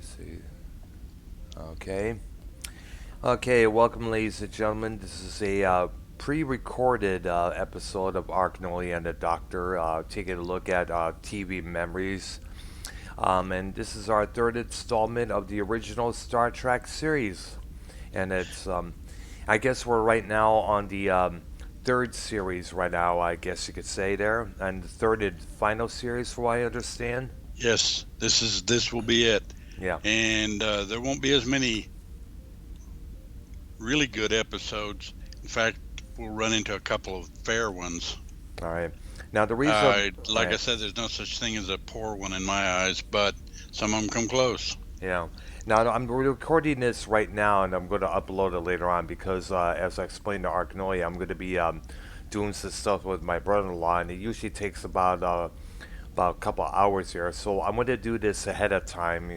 See. Okay. Okay, welcome, ladies and gentlemen. This is a pre-recorded episode of Arknolia and the Doctor, taking a look at TV memories. And this is our third installment of the original Star Trek series. And I guess we're right now on the third series right now, I guess you could say there. And the third and final series, from what I understand. Yes, this will be it, Yeah. and there won't be as many really good episodes. In fact, we'll run into a couple of fair ones. All right. Now, the reason. All Like I right. said, there's no such thing as a poor one in my eyes, but some of them come close. Yeah. Now I'm recording this right now, and I'm going to upload it later on because, as I explained to Arknolia, I'm going to be doing some stuff with my brother-in-law, and it usually takes about a couple hours here. So I'm going to do this ahead of time.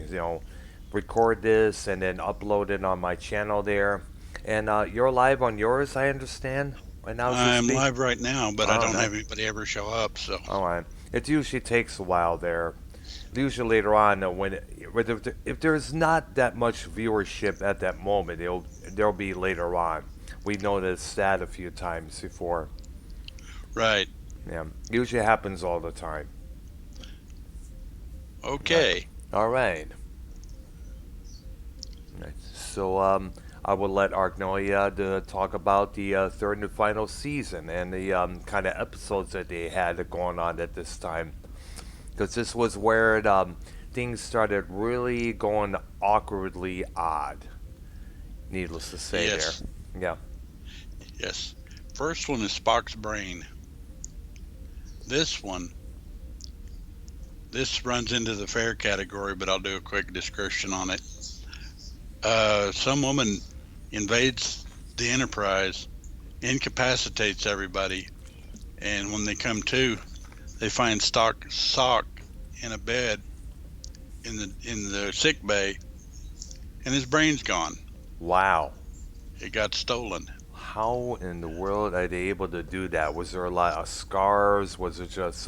Record this and then upload it on my channel there. And you're live on yours, I understand, right now as we I'm speak. live right now, but I Oh, don't nice. have anybody ever show up. So All right. It usually takes a while there. Usually later on, if there's not that much viewership at that moment, there'll be later on. We noticed that a few times before. right, Yeah, usually happens all the time. Right. okay, All right. Right. So I will let Argnolia talk about the third and final season and the kind of episodes that they had going on at this time. Because this was where things started really going awkwardly odd. Needless to say, there. yes, Yeah. yes. First one is Spock's brain. This one, this runs into the fair category, but I'll do a quick description on it. Some woman invades the Enterprise, incapacitates everybody, and when they come to, they find Sock in a bed in the sick bay, and his brain's gone. Wow. It got stolen. How in the world are they able to do that? Was there a lot of scars? Was it just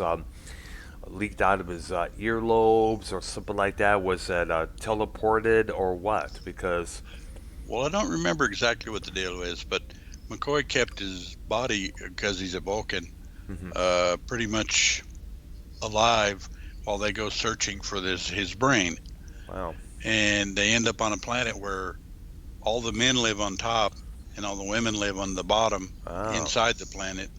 leaked out of his earlobes or something like that? Was it teleported or what? Because. Well, I don't remember exactly what the deal is, but McCoy kept his body because he's a Vulcan, Mhm. pretty much alive while they go searching for this his brain, Wow. and they end up on a planet where all the men live on top and all the women live on the bottom Wow. inside the planet.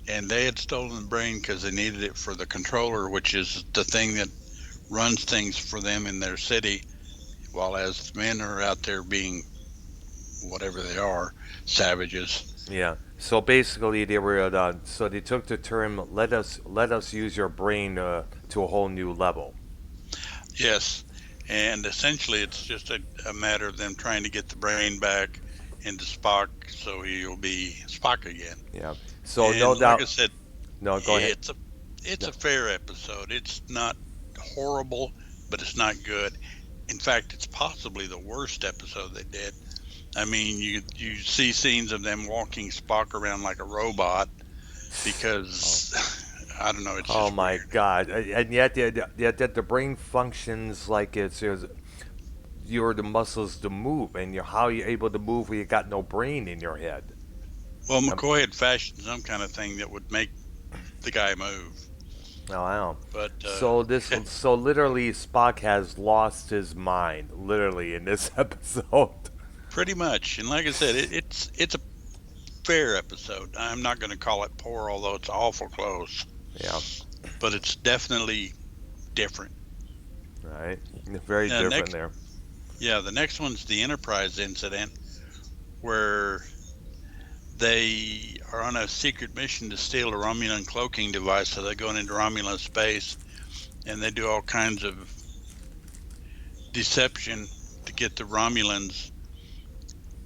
And they had stolen the brain because they needed it for the controller, which is the thing that runs things for them in their city, while as men are out there being whatever they are, savages. Yeah. So basically, they were so they took the term "let us use your brain to a whole new level." Yes. And essentially, it's just a matter of them trying to get the brain back into Spock so he'll be Spock again. Yeah. So no And like I doubt. said, No, go ahead. it's a it's No. a fair episode. It's not horrible, but it's not good. In fact, it's possibly the worst episode they did. I mean, you see scenes of them walking Spock around like a robot Oh. because I don't know, it's Oh just my weird. God! And yet the brain functions like you're the muscles to move, and how you're able to move when you got no brain in your head. Well, Um, McCoy had fashioned some kind of thing that would make the guy move, oh, I don't. but So literally, Spock has lost his mind, literally in this episode. pretty much. And like I said, it's a fair episode. I'm not going to call it poor, although it's awful close, Yeah. but it's definitely different. All right. Very different Next, there. yeah, the next one's the Enterprise incident, where they are on a secret mission to steal a Romulan cloaking device. So they're going into Romulan space, and they do all kinds of deception to get the Romulans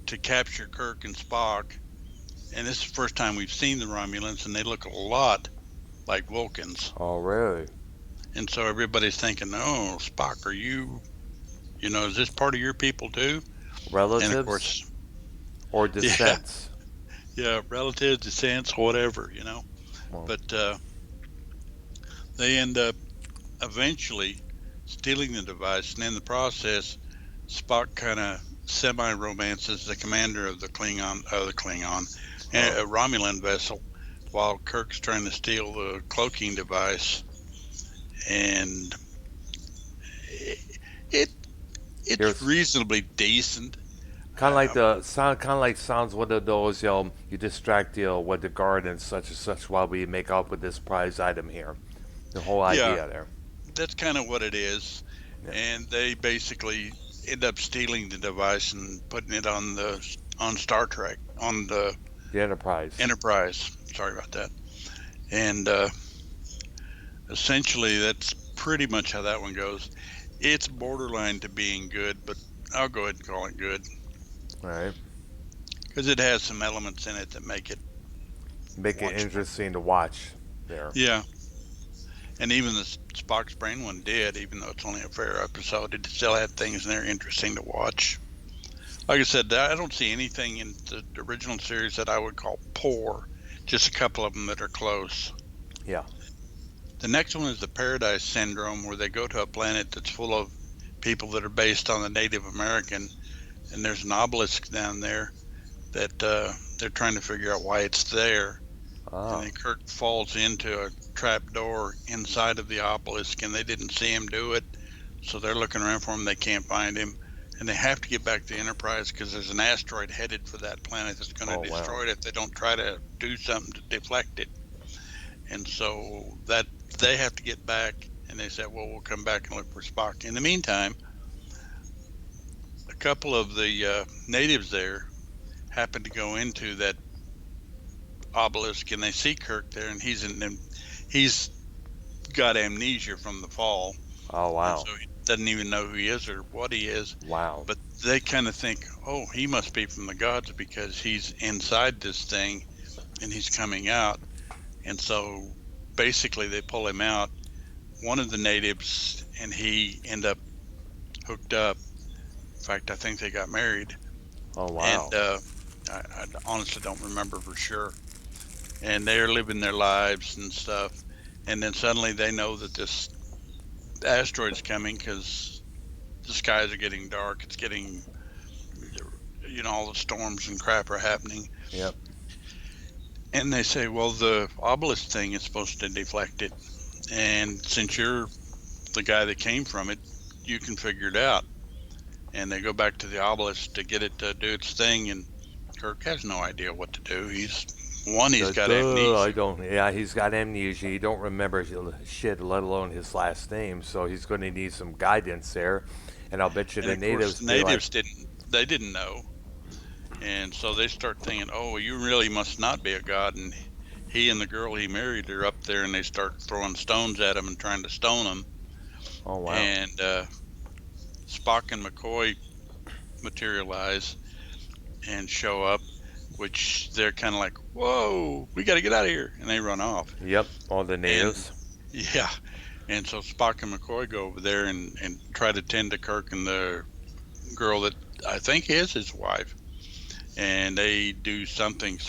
to capture Kirk and Spock. And this is the first time we've seen the Romulans, and they look a lot like Vulcans. Oh, really? And so everybody's thinking, "Oh, Spock, is this part of your people too?" And of Relatives course, or yeah, descents? yeah, relatives, descents, whatever. Well, But they end up eventually stealing the device, and in the process, Spock kind of semi-romances the commander of the Klingon, Oh, a Romulan vessel, while Kirk's trying to steal the cloaking device, and it it's here's reasonably decent. kind of like Um, the sound, kind of like sounds one of those, you distract with the guard and such while we make off with this prize item here. The whole yeah, idea there. that's kind of what it is, Yeah, and they basically end up stealing the device and putting it on Star Trek on the the Enterprise. Enterprise. Sorry about that. And essentially, that's pretty much how that one goes. It's borderline to being good, but I'll go ahead and call it good All right, because it has some elements in it that make it make it watchable. interesting to watch there. Yeah, and even the Spock's Brain one did, even though it's only a fair episode, it still had things in there interesting to watch. Like I said, I don't see anything in the original series that I would call poor. Just a couple of them that are close. Yeah. The next one is the Paradise Syndrome, where they go to a planet that's full of people that are based on the Native American, and there's an obelisk down there that they're trying to figure out why it's there. And Ah. then Kirk falls into a trap door inside of the obelisk, and they didn't see him do it, so they're looking around for him. They can't find him, and they have to get back to Enterprise because there's an asteroid headed for that planet that's going Oh to wow. destroy it if they don't try to do something to deflect it. And so that they have to get back, and they said, "Well, we'll come back and look for Spock." In the meantime, a couple of the natives there happen to go into that obelisk, and they see Kirk there, and he's got amnesia from the fall, Oh and wow. so he doesn't even know who he is or what he is. Wow. But they kind of think, "Oh, he must be from the gods because he's inside this thing and he's coming out." And so basically, they pull him out. One of the natives and he end up hooked up. In fact, I think they got married, Oh and wow. I honestly don't remember for sure. And they're living their lives and stuff. And then suddenly they know that this asteroid's coming because the skies are getting dark. It's getting, all the storms and crap are happening. Yep. And they say, well, the obelisk thing is supposed to deflect it. And since you're the guy that came from it, you can figure it out. And they go back to the obelisk to get it to do its thing. And Kirk has no idea what to do. He's Says, got duh, I amnesia. don't. Yeah, he's got amnesia. He don't remember shit, let alone his last name. So he's going to need some guidance there. And I'll bet you And the of course, natives the be like, natives didn't know. And so they start thinking, oh, you really must not be a god. And he and the girl he married are up there, and they start throwing stones at him and trying to stone him. oh wow. And Spock and McCoy materialize and show up, which they're kind of like, whoa, we got to get out of here. And they run off. Yep, all the And natives. yeah. And so Spock and McCoy go over there and try to tend to Kirk and the girl that I think is his wife. And they do something.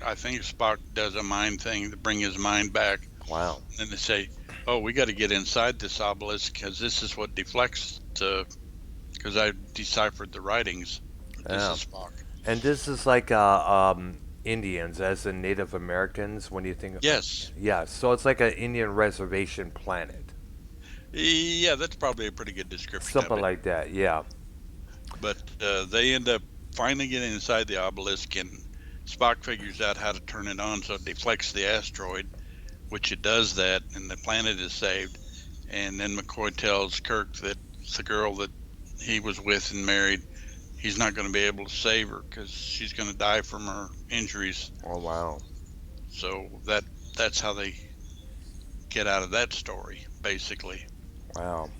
I think Spock does a mind thing to bring his mind back. Wow. And they say, oh, we got to get inside this obelisk because this is what deflects to, because I deciphered the writings. This Yeah. is Spock. And this is like Indians, as in Native Americans. When you think, Yes. yeah, so it's like an Indian reservation planet, Yeah, that's probably a pretty good description of something it. like that. Yeah. But they end up finally getting inside the obelisk, and Spock figures out how to turn it on so it deflects the asteroid, which it does that, and the planet is saved. And then McCoy tells Kirk that the girl that he was with and married, he's not going to be able to save her because she's going to die from her injuries. Oh wow. So that's how they get out of that story, basically. Wow.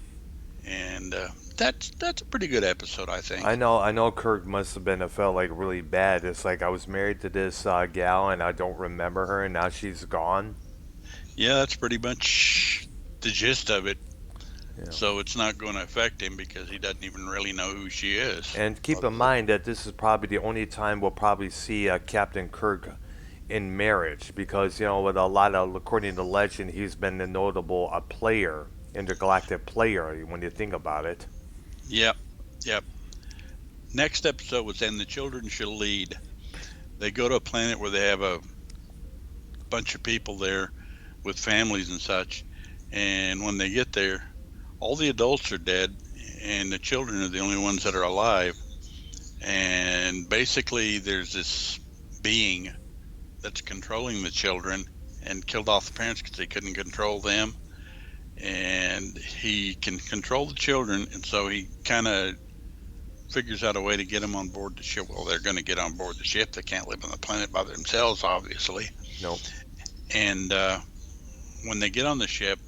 And that's a pretty good episode, I I think. know. I know. Kirk must have been. It felt like really bad. It's like I was married to this gal, and I don't remember her, and now she's gone. Yeah, that's pretty much the gist of it. Yeah. So it's not going to affect him because he doesn't even really know who she is. And keep in mind that this is probably the only time we'll probably see Captain Kirk in marriage, because with a lot of, according to legend, he's been a notable player intergalactic player when you think about it. Yep, yep. Next episode was "And the Children Shall Lead." They go to a planet where they have a bunch of people there with families and such, and when they get there, all the adults are dead, and the children are the only ones that are alive. And basically, there's this being that's controlling the children and killed off the parents because they couldn't control them. And he can control the children, and so he kind of figures out a way to get them on board the ship. Well, they're going to get on board the ship. They can't live on the planet by themselves, obviously. Nope. And when they get on the ship,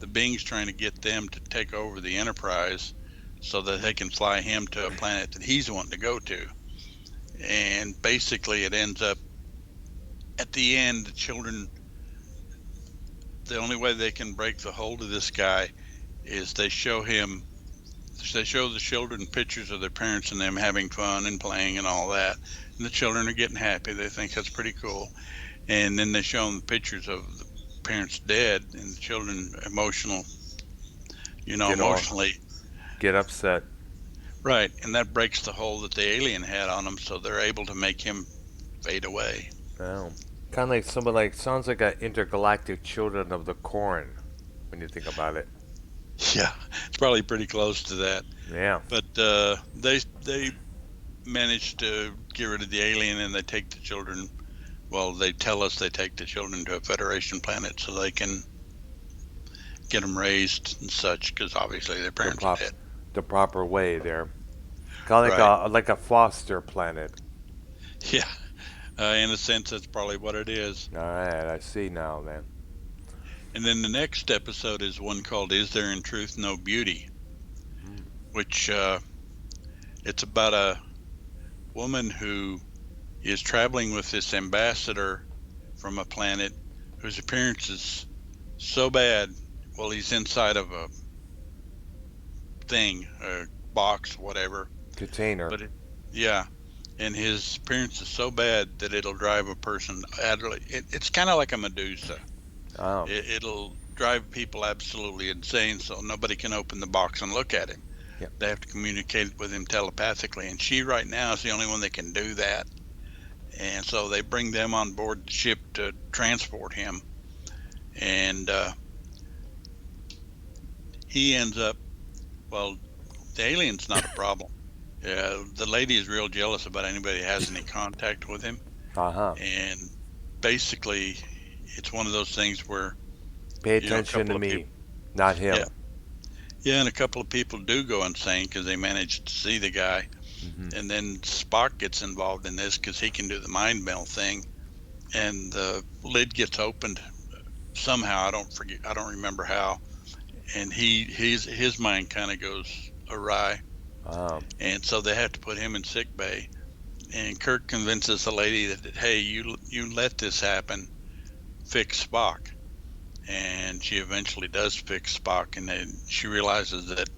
the being's trying to get them to take over the Enterprise so that they can fly him to a planet that he's wanting to go to. And basically, it ends up at the end, the children, the only way they can break the hold of this guy is they show the children pictures of their parents and them having fun and playing and all that. And the children are getting happy. They think that's pretty cool. And then they show them pictures of the parents dead, and the children Get all emotionally. get upset. Right. And that breaks the hold that the alien had on them, so they're able to make him fade away. Oh. Kind of like somebody like sounds like an intergalactic Children of the Corn when you think about it. Yeah, it's probably pretty close to that. Yeah. But they manage to get rid of the alien, and they take the children. Well, they tell us they take the children to a Federation planet so they can get them raised and such, because obviously their The parents are prop dead. the proper way there. Kind of Right. like a foster planet. Yeah. In a sense, that's probably what it is. All right, I see now, man. And then the next episode is one called "Is There in Truth No Beauty," Mm. which it's about a woman who is traveling with this ambassador from a planet whose appearance is so bad. Well, he's inside of a thing, a box, whatever. Container. But yeah, and his appearance is so bad that it'll drive a person utterly. It's kind of like a Medusa. Oh. It'll drive people absolutely insane, so nobody can open the box and look at him. Yep. They have to communicate with him telepathically, and she right now is the only one that can do that. And so they bring them on board the ship to transport him, and he ends up. Well, the alien's not a problem. The lady is real jealous about anybody that has any contact with him, Uh-huh. and basically, it's one of those things where Pay a attention couple to of me, people, not him. yeah, yeah, and a couple of people do go insane because they manage to see the guy, Hmm. and then Spock gets involved in this because he can do the mind meld thing, and the lid gets opened somehow. I don't remember how, and his mind kind of goes awry, Um, and so they have to put him in sick bay. And Kirk convinces the lady that, hey, you let this happen, fix Spock. And she eventually does fix Spock, and then she realizes that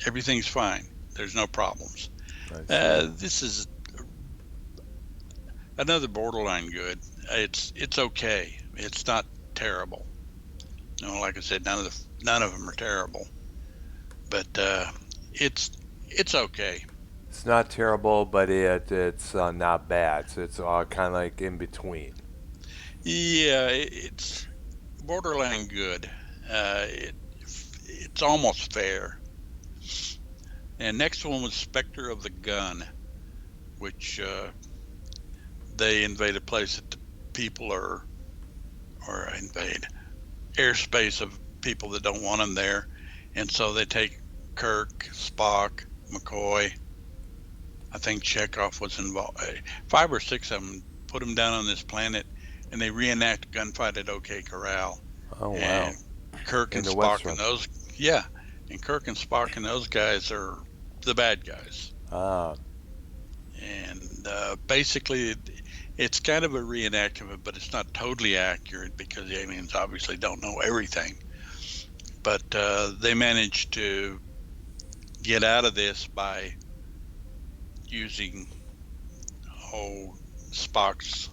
everything's fine. There's no problems. I see. This is another borderline good. It's okay. It's not terrible. Like I said, none of them are terrible, but it's it's okay. It's not terrible, but it's not bad. So it's kind of like in between. Yeah, it's borderline good. It's almost fair. And next one was Spectre of the Gun, which they invade a place that the people are, or invade airspace of people that don't want them there, and so they take Kirk, Spock, McCoy. I think Chekhov was involved. 5 or 6 of them put them down on this planet, and they reenact a gunfight at OK Corral. Oh wow! And Kirk In and the Spock and Western. those, yeah, and Kirk and Spock and those guys are the bad guys. Ah, And basically, it's kind of a reenactment, but it's not totally accurate because the aliens obviously don't know everything. But they managed to get out of this by using Spock's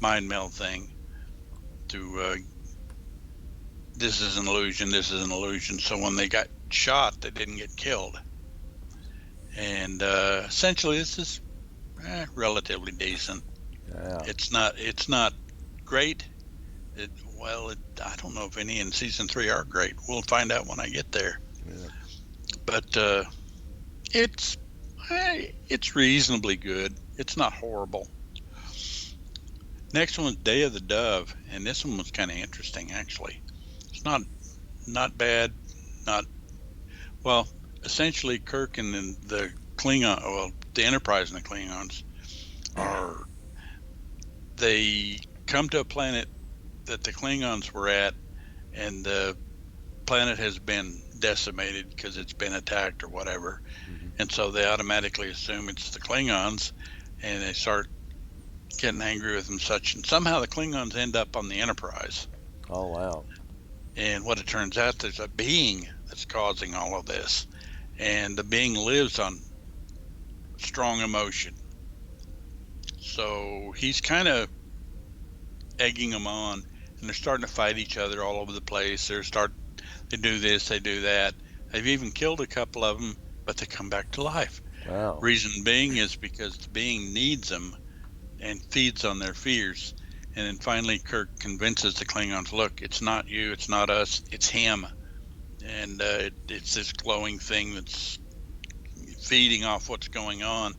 mind meld thing to this is an illusion, this is an illusion. So when they got shot, they didn't get killed. And essentially, this is relatively decent. Yeah. It's not great. It, I don't know if any in season 3 are great. We'll find out when I get there. Yeah. But it's it's reasonably good. It's not horrible. Next one was Day of the Dove, and this one was kind of interesting actually. It's not bad, not well. Essentially, Kirk and the Klingon, well, the Enterprise and the Klingons are they come to a planet that the Klingons were at, and the planet has been decimated because it's been attacked or whatever, Hmm. and so they automatically assume it's the Klingons, and they start getting angry with them such, and somehow the Klingons end up on the Enterprise. Oh wow. And what it turns out, there's a being that's causing all of this, and the being lives on strong emotion. So he's kind of egging them on, and they're starting to fight each other all over the place. They do this, they do that. They've even killed a couple of them, but they come back to life. Wow. Reason being is because the being needs them and feeds on their fears. And then finally, Kirk convinces the Klingons, look, it's not you, it's not us, it's him. And it's this glowing thing that's feeding off what's going on.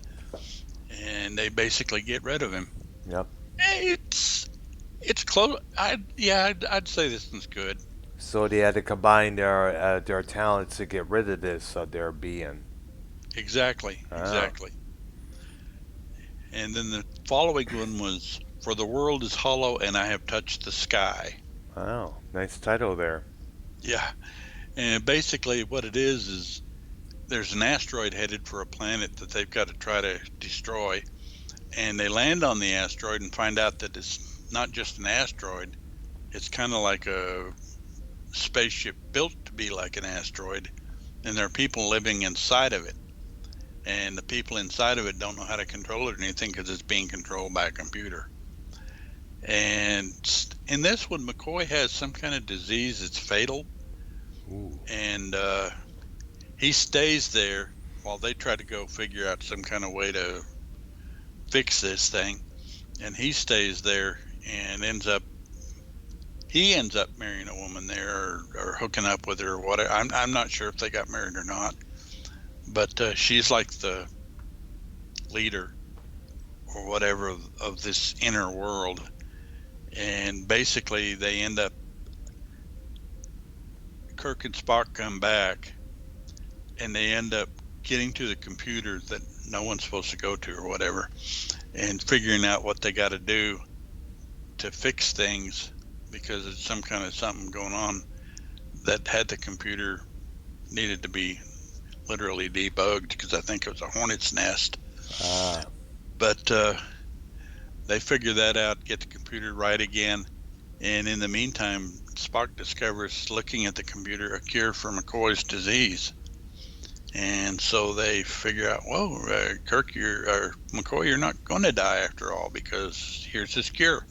And they basically get rid of him. Yep. It's close. I'd say this one's good. So they had to combine their talents to get rid of this their being. Exactly, Oh. exactly. And then the following one was For the World is Hollow and I Have Touched the Sky. Wow. Nice title there. Yeah. And basically, what it is there's an asteroid headed for a planet that they've got to try to destroy. And they land on the asteroid and find out that it's not just an asteroid, it's kind of like a spaceship built to be like an asteroid. And there are people living inside of it. And the people inside of it don't know how to control it or anything because it's being controlled by a computer. And in this one, McCoy has some kind of disease that's fatal, Ooh. and he stays there while they try to go figure out some kind of way to fix this thing. And he stays there and he ends up marrying a woman there or hooking up with her or whatever. I'm not sure if they got married or not, but she's like the leader or whatever of this inner world. And basically, they end up Kirk and Spock come back, and they end up getting to the computer that no one's supposed to go to or whatever, and figuring out what they got to do to fix things because it's some kind of something going on that had the computer needed to be literally debugged because I think it was a hornet's nest. Ah. But they figure that out, get the computer right again, and in the meantime, Spock discovers, looking at the computer, a cure for McCoy's disease. And so they figure out, whoa, Kirk, or McCoy, you're not going to die after all because here's this cure.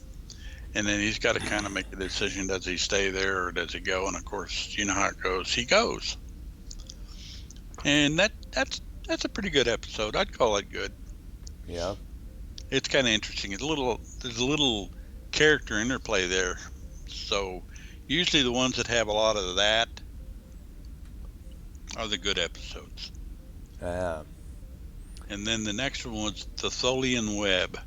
And then he's got to kind of make a decision: does he stay there or does he go? And of course, you know how it goes. He goes, and that's a pretty good episode. I'd call it good. Yeah. It's kind of interesting. There's a little character interplay there. So usually the ones that have a lot of that are the good episodes. Ah. And then the next one was the Tholian Web,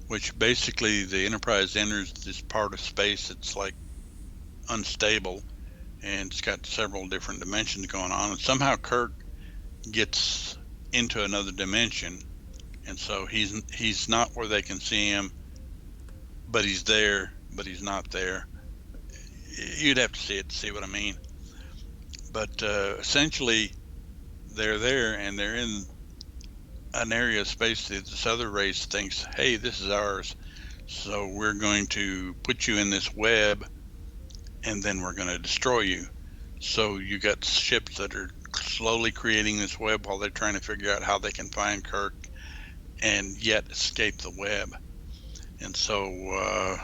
which basically the Enterprise enters this part of space that's like unstable, and it's got several different dimensions going on. And somehow Kirk gets into another dimension, and so he's not where they can see him, but he's there, but he's not there. You'd have to see it to see what I mean. But essentially, they're there and they're in an area of space that this other race thinks, hey, this is ours. So we're going to put you in this web and then we're going to destroy you. So you got ships that are slowly creating this web while they're trying to figure out how they can find Kirk and yet escape the web. And so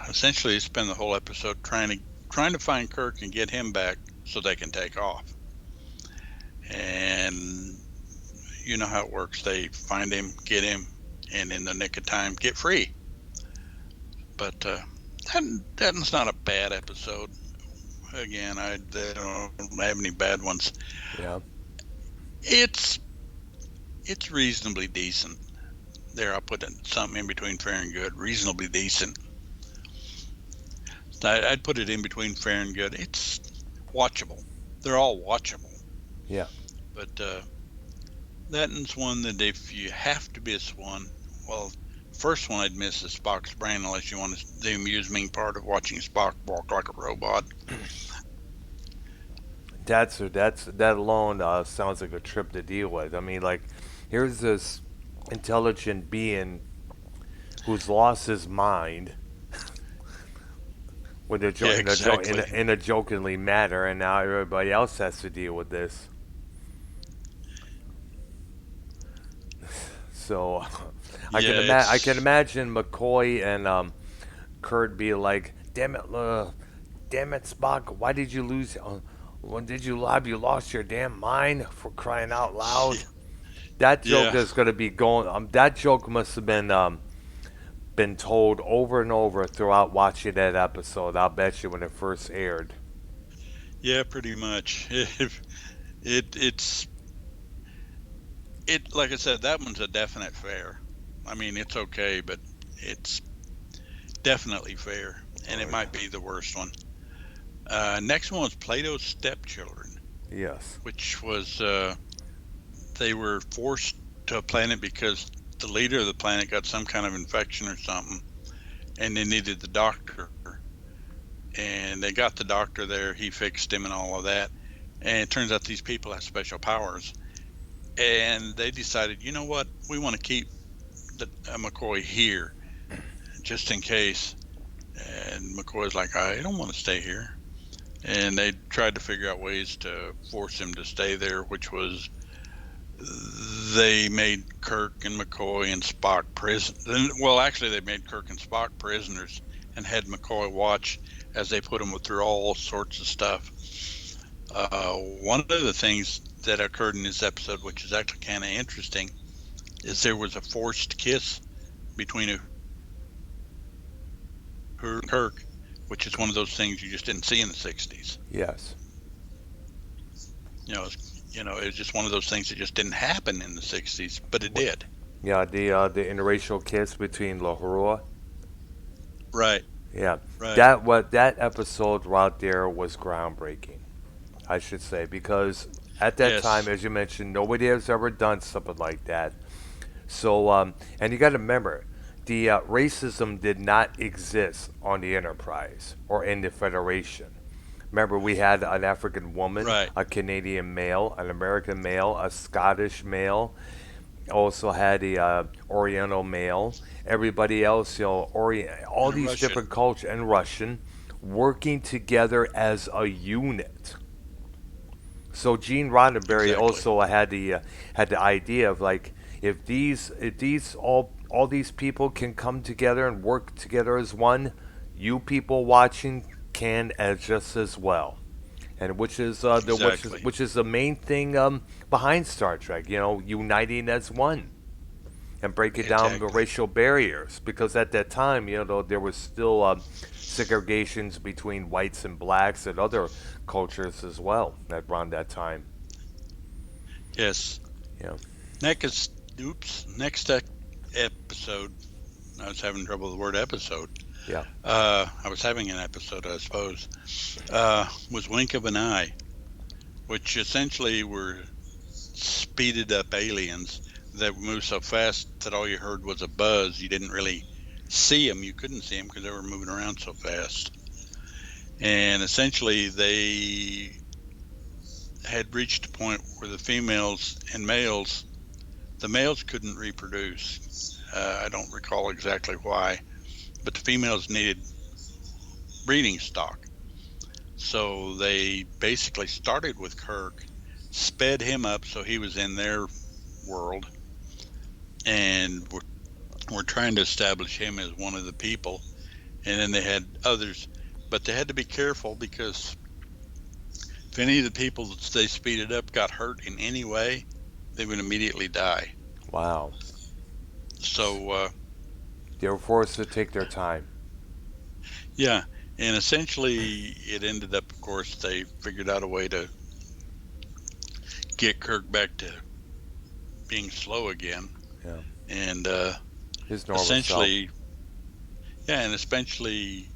essentially, they spend the whole episode trying to trying to find Kirk and get him back so they can take off. And you know how it works. They find him, get him, and in the nick of time, get free. But that's not a bad episode. Again, they don't have any bad ones. Yeah. It's it's reasonably decent. There, I'll put something in between fair and good. Reasonably decent. I'd put it in between fair and good. It's watchable. They're all watchable. Yeah. But that is one that if you have to miss one, well, first one I'd miss is Spock's brain, unless you want the amusing part of watching Spock walk like a robot. That alone sounds like a trip to deal with. I mean, like, here's this intelligent being who's lost his mind with a Yeah, exactly. in a jokingly manner, and now everybody else has to deal with this. So, I can It's imagine McCoy and Kurt be like, damn it, Spock, why did you lose? When did you have you lost your damn mind for crying out loud? That joke yeah, is going to be going. That joke must have been told over and over throughout watching that episode. I'll bet you when it first aired. yeah, pretty much. It's it like I said, that one's a definite fair. I mean, it's okay, but it's definitely fair, and Oh it yeah. might be the worst one. Next one was Plato's Stepchildren, Yes. which was they were forced to a planet because the leader of the planet got some kind of infection or something, and they needed the doctor. And they got the doctor there. He fixed him and all of that. And it turns out these people have special powers. And they decided, you know what? We want to keep McCoy here just in case. And McCoy's like, I don't want to stay here. And they tried to figure out ways to force him to stay there, which was they made Kirk and McCoy and Spock prisoners. Well, actually, they made Kirk and Spock prisoners and had McCoy watch as they put them through all sorts of stuff. One of the things that occurred in this episode, which is actually kind of interesting, is there was a forced kiss between her and Kirk, which is one of those things you just didn't see in the '60s. Yes. You know, it was just one of those things that just didn't happen in the '60s, but it What? did. Yeah. The interracial kiss between Lahore. Right, Yeah. right, That episode right there was groundbreaking. I should say because at that time, yes, as you mentioned, nobody has ever done something like that. So, and you got to remember, the racism did not exist on the Enterprise or in the Federation. Remember, we had an African woman, right, a Canadian male, an American male, a Scottish male. Also had a Oriental male. Everybody else, all and a these different Russian. cultures, and Russian, working together as a unit. So Gene Roddenberry Exactly, also had the idea of like if these all these people can come together and work together as one, you people watching can as just as well, and exactly, which is the main thing behind Star Trek. You know, uniting as one and breaking down the exactly. racial barriers because at that time, there was still segregations between whites and blacks and other cultures as well around that time. Yes. Yeah, Next, oops. Next episode. I was having trouble with the word episode. yeah, I was having an episode, I suppose. Was Wink of an Eye, which essentially were speeded up aliens that moved so fast that all you heard was a buzz. You didn't really see them. You couldn't see them because they were moving around so fast. And essentially, they had reached a point where the females and males, the males couldn't reproduce. I don't recall exactly why, but the females needed breeding stock. So they basically started with Kirk, sped him up so he was in their world, and were trying to establish him as one of the people. And then they had others, but they had to be careful because if any of the people that they speeded up got hurt in any way, they would immediately die. Wow. So, They were forced to take their time. yeah, and essentially it ended up, of course, they figured out a way to get Kirk back to being slow again, Yeah. and His normal self. essentially, yeah, and essentially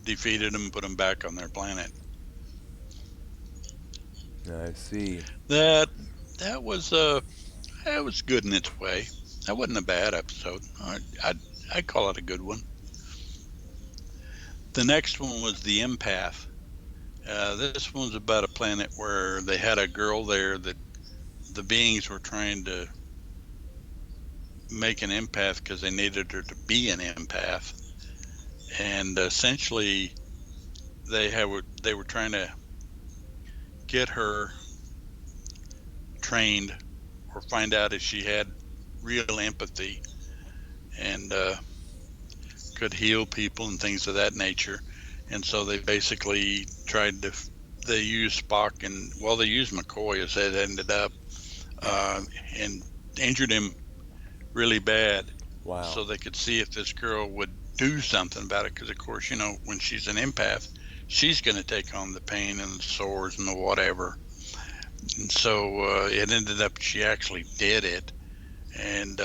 defeated them, put them back on their planet. I see. That that was that was good in its way. That wasn't a bad episode. I call it a good one. The next one was the empath. This one's about a planet where they had a girl there that the beings were trying to make an empath because they needed her to be an empath, and essentially they were trying to get her trained or find out if she had real empathy and could heal people and things of that nature. And so they basically tried to they used Spock and well they used McCoy as it ended up uh, and injured him really bad Wow. so they could see if this girl would do something about it because of course when she's an empath she's going to take on the pain and the sores and the whatever. And so it ended up she actually did it and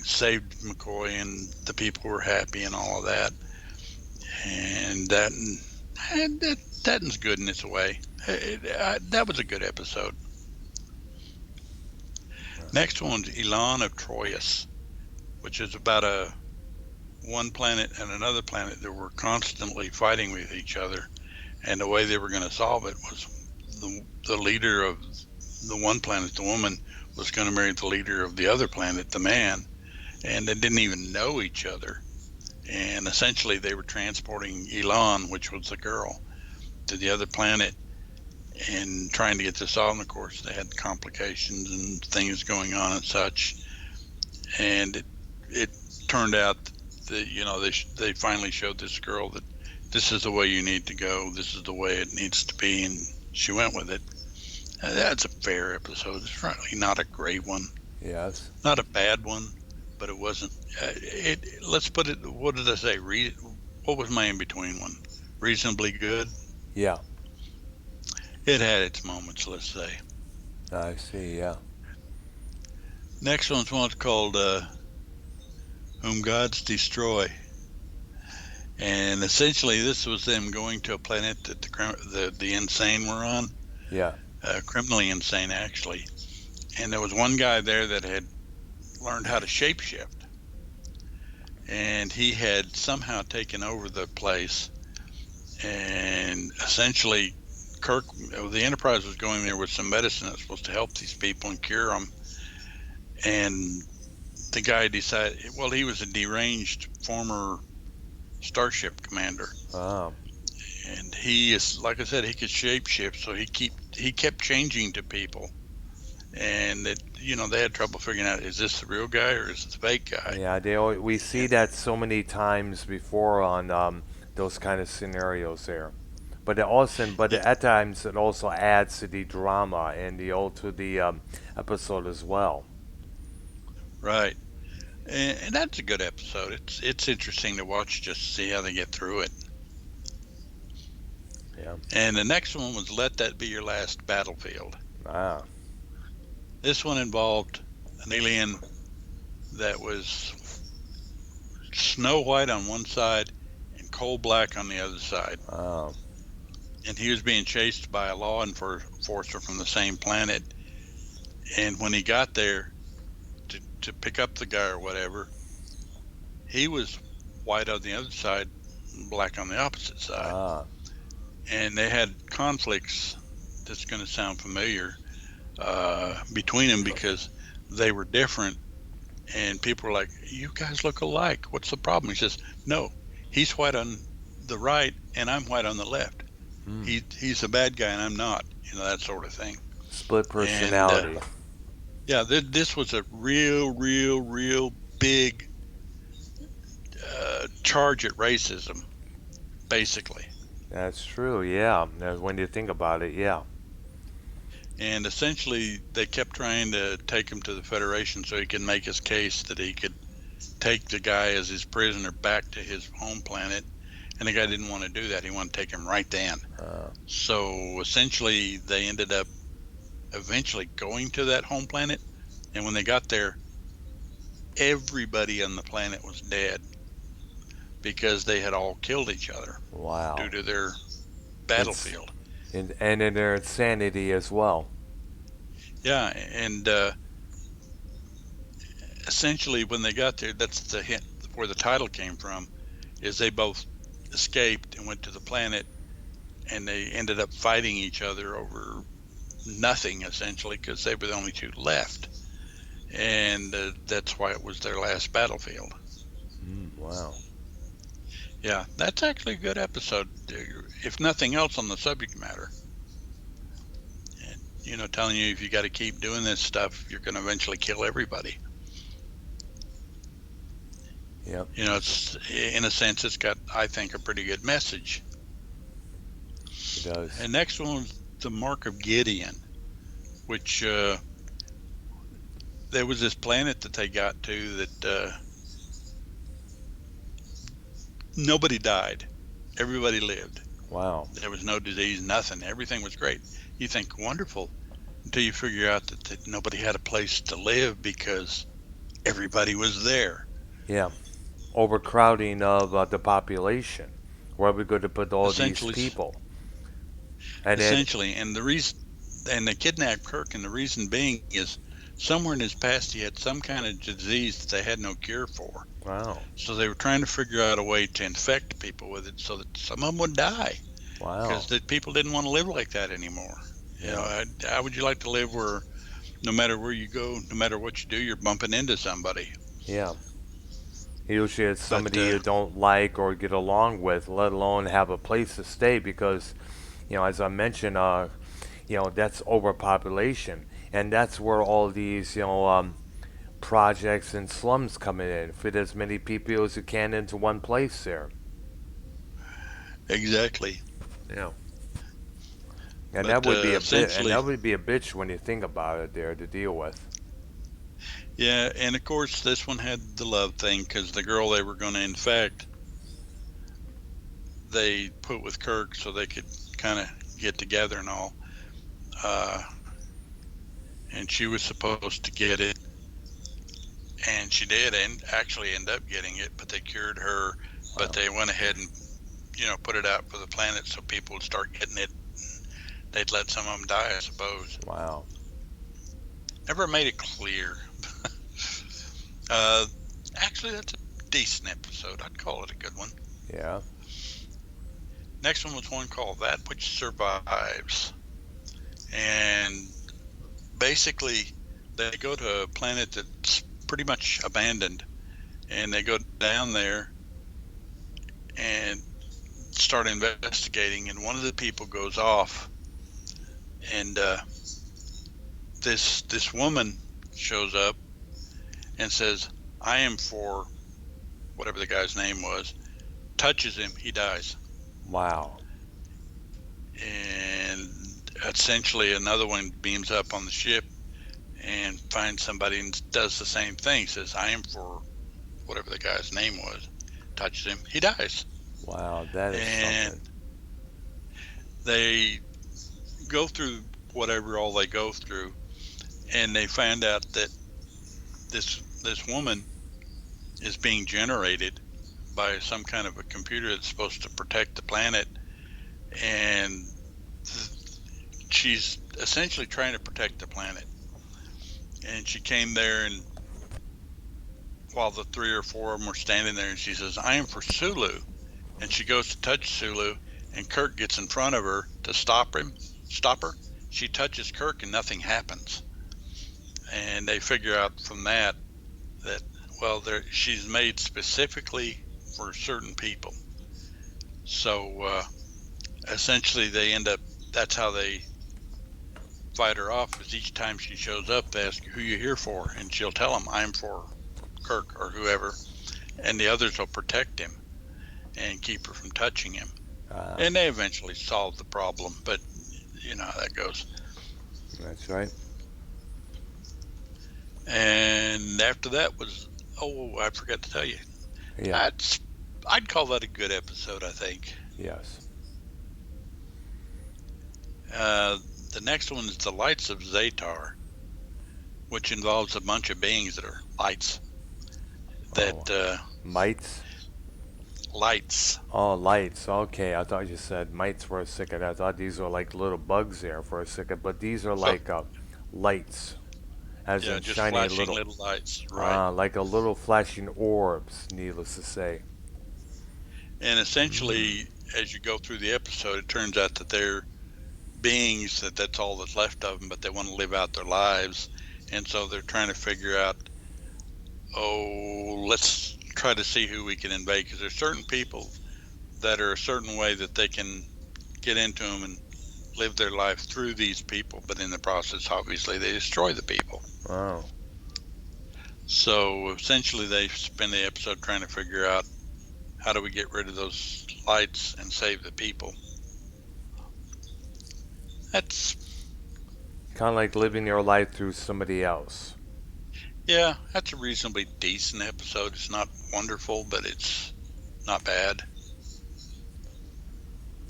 saved McCoy and the people were happy and all of that. And that's good in its way. That was a good episode. Next one's Elon of Troyes, which is about a one planet and another planet that were constantly fighting with each other, and the way they were going to solve it was the leader of the one planet, the woman, was going to marry the leader of the other planet, the man, and they didn't even know each other. And essentially, they were transporting Elon, which was the girl, to the other planet and trying to get this solved. And of course, they had complications and things going on and such. And it turned out that they finally showed this girl that this is the way you need to go. This is the way it needs to be, and she went with it. That's a fair episode. It's really not a great one, Yes. not a bad one, but it wasn't. Let's put it. What did I say? What was my in between one? Reasonably good. Yeah. It had its moments, let's say. I see. Yeah. Next one's called "Whom Gods Destroy," and essentially this was them going to a planet that the insane were on, Yeah. criminally insane actually. And there was one guy there that had learned how to shapeshift, and he had somehow taken over the place. And essentially, the Enterprise was going there with some medicine that's supposed to help these people and cure them. And the guy decided, well, he was a deranged former starship commander, Oh. and he is, like I said, he could shapeshift, so he kept changing to people, and they had trouble figuring out, is this the real guy or is it the fake guy? Yeah. We see And, that so many times before on those kind of scenarios there. But yeah, at times it also adds to the drama and to the episode as well. right. And that's a good episode. It's interesting to watch just to see how they get through it. Yeah. And the next one was Let That Be Your Last Battlefield. Ah. This one involved an alien that was snow white on one side and coal black on the other side. Oh. And he was being chased by a law enforcer from the same planet. And when he got there to pick up the guy or whatever, he was white on the other side, black on the opposite side. Ah. And they had conflicts. That's going to sound familiar between them because they were different. And people were like, "You guys look alike. What's the problem?" He says, "No, he's white on the right, and I'm white on the left. Hmm. He's a bad guy, and I'm not. That sort of thing." Split And personality. yeah, this was a real big charge at racism. basically. That's true. Yeah. When you think about it, yeah. And essentially, they kept trying to take him to the Federation so he could make his case that he could take the guy as his prisoner back to his home planet. And the guy didn't want to do that. He wanted to take him right then. Uh, So essentially, they ended up eventually going to that home planet. And when they got there, everybody on the planet was dead because they had all killed each other due wow. to their It's battlefield. and in their insanity as well. Yeah, and essentially when they got there, that's the hint where the title came from, is they both escaped and went to the planet, and they ended up fighting each other over nothing essentially because they were the only two left, and that's why it was their last battlefield. Wow. Yeah, that's actually a good episode, if nothing else on the subject matter. And telling you if you got to keep doing this stuff, you're going to eventually kill everybody. Yep. It's in a sense, it's got, I think, a pretty good message. It does. And next one was the Mark of Gideon, which there was this planet that they got to that nobody died, everybody lived. Wow. There was no disease, nothing. Everything was great. You think wonderful until you figure out that nobody had a place to live because everybody was there. Yeah. Overcrowding of the population. Where are we going to put all these Essentially, people? And then, essentially, and the reason, and they kidnapped Kirk, and the reason being is somewhere in his past he had some kind of disease that they had no cure for. wow. So they were trying to figure out a way to infect people with it so that some of them would die Wow. because the people didn't want to live like that anymore. Yeah. How would you like to live where no matter where you go, no matter what you do, you're bumping into somebody? Yeah. Usually it's But somebody you don't like or get along with, let alone have a place to stay because, as I mentioned, that's overpopulation. And that's where all these, projects and slums come in. Fit as many people as you can into one place there. exactly. Yeah. And But that would be a bit, and essentially, that would be a bitch when you think about it there to deal with. yeah. And of course, this one had the love thing because the girl they were going to infect, they put with Kirk so they could kind of get together and all. Uh, and she was supposed to get it, and she did, and actually end up getting it. But they cured her. But Wow. they went ahead and put it out for the planet so people would start getting it. They'd let some of them die, I suppose. Wow. Never made it clear. uh, Actually, that's a decent episode. I'd call it a good one. Yeah. Next one was one called That Which Survives. And basically, they go to a planet that's pretty much abandoned. And they go down there and start investigating. And one of the people goes off. And this woman shows up and says, I am for whatever the guy's name was, touches him, he dies. Wow. And essentially another one beams up on the ship and finds somebody and does the same thing, says, I am for whatever the guy's name was, touches him, he dies. Wow. That is And something. they go through whatever all they go through, and they find out that this woman is being generated by some kind of a computer that's supposed to protect the planet, and she's essentially trying to protect the planet. And she came there, and while the three or four of them were standing there, and she says, I am for Sulu. And she goes to touch Sulu, and Kirk gets in front of her to stop her. She touches Kirk, and nothing happens. And they figure out from that well, she's made specifically for certain people. So essentially, they end up. That's how they fight her off. Is each time she shows up, they ask who you here for, and she'll tell them, I'm for Kirk or whoever, and the others will protect him and keep her from touching him. Ah, And they eventually solved the problem, but you know how that goes. that's right. And after that was, oh, I forgot to tell you, Yeah. I'd, I'd call that a good episode, I think. Yes. Uh, the next one is The Lights of Zatar, which involves a bunch of beings that are lights. That Oh, mites. lights. Oh, lights. Okay, I thought you said mites for a second. I thought these were like little bugs there for a second, but these are So like lights, as yeah, in just shiny flashing little, little lights, right? like a little flashing orbs. Needless to say. And Mm. essentially, as you go through the episode, it turns out that they're beings that's all that's left of them, but they want to live out their lives, and so they're trying to figure out, oh, let's try to see who we can invade because there's certain people that are a certain way that they can get into them and live their life through these people, but in the process, obviously, they destroy the people. Oh, So essentially, they spend the episode trying to figure out how do we get rid of those lights and save the people. That's kind of like living your life through somebody else. Yeah, that's a reasonably decent episode. It's not wonderful, but it's not bad.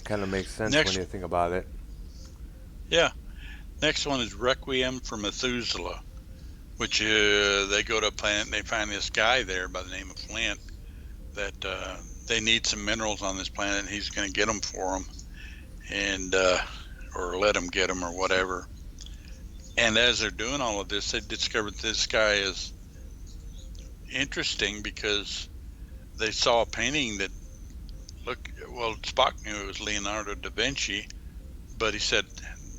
Kind of makes sense when Next, you think about it. yeah, next one is Requiem for Methuselah, which they go to a planet and they find this guy there by the name of Flint that they need some minerals on this planet and he's going to get them for them and or let them get them or whatever. And as they're doing all of this, they discovered this guy is interesting because they saw a painting that well, Spock knew it was Leonardo da Vinci, but he said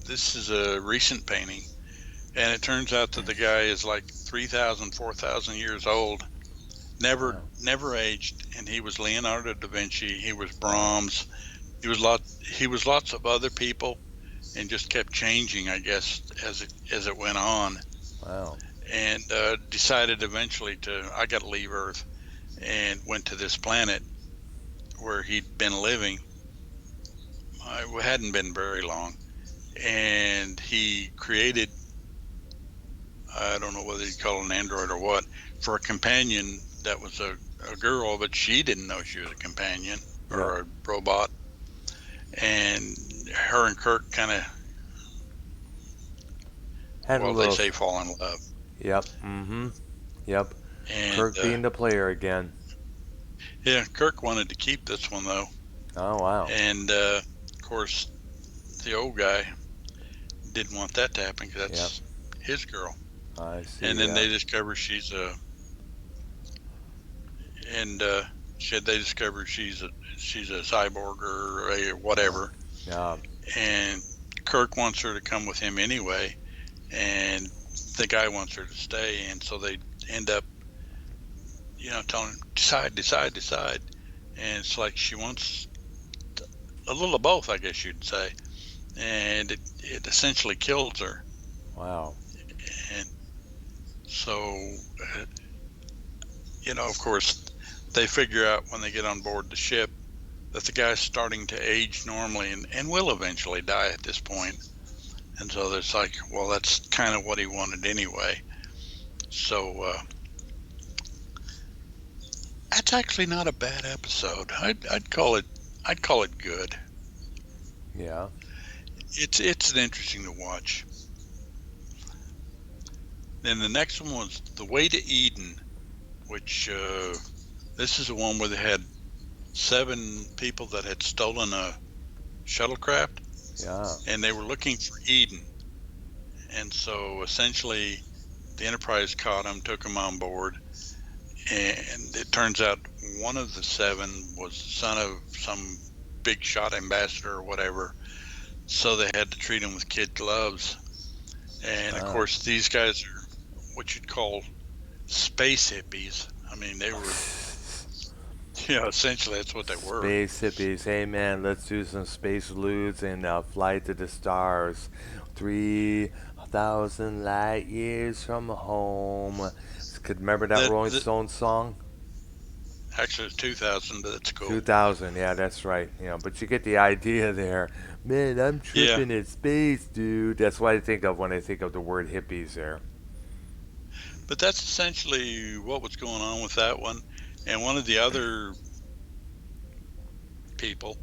this is a recent painting, and it turns out that the guy is like 3,000, 4,000 years old, Wow. never aged, and he was Leonardo da Vinci, he was Wow. Brahms, he was lots of other people, and just kept changing, I guess, as it went on, Wow. and decided eventually to I got to leave Earth, and went to this planet where he'd been living. It hadn't been very long, and he created, I don't know whether you call it an android or what, for a companion that was a girl, but she didn't know she was a companion Yep. or a robot. And her and Kirk kind of, Had a well, they little. say fall in love. Yep. Mm-hmm. Yep. And Kirk being the player again. yeah, Kirk wanted to keep this one though. Oh wow. And of course, the old guy didn't want that to happen because Yep. that's his girl. I And see. then Yeah. they discover she's a, and they discover she's a cyborg or a Yeah. whatever, Yeah. and Kirk wants her to come with him anyway, and the guy wants her to stay, and so they end up, telling him decide, and it's like she wants a little of both, I guess you'd say, and it essentially kills her, Wow. and so of course, they figure out when they get on board the ship that the guy's starting to age normally and will eventually die at this point. And so it's like, well, that's kind of what he wanted anyway. So that's actually not a bad episode. I'd call it good. Yeah. It's an interesting to watch. Then the next one was The Way to Eden, which this is the one where they had 7 people that had stolen a shuttlecraft, Yeah. and they were looking for Eden. And so essentially, the Enterprise caught them, took them on board, and it turns out one of the 7 was the son of some big shot ambassador or whatever. So they had to treat him with kid gloves. And of Ah. course, these guys are what you'd call space hippies. I mean, they were, essentially that's what they were. Space hippies. Hey man, let's do some space loots and fly to the stars. 3,000 light years from home. Could remember that That, Rolling that Stones song? Actually, it's 2,000, but that's cool. 2000, yeah, that's right. But you get the idea there. Man, I'm Yeah, tripping in space, dude. That's what I think of when I think of the word hippies there. but that's essentially what was going on with that one. And one of the other people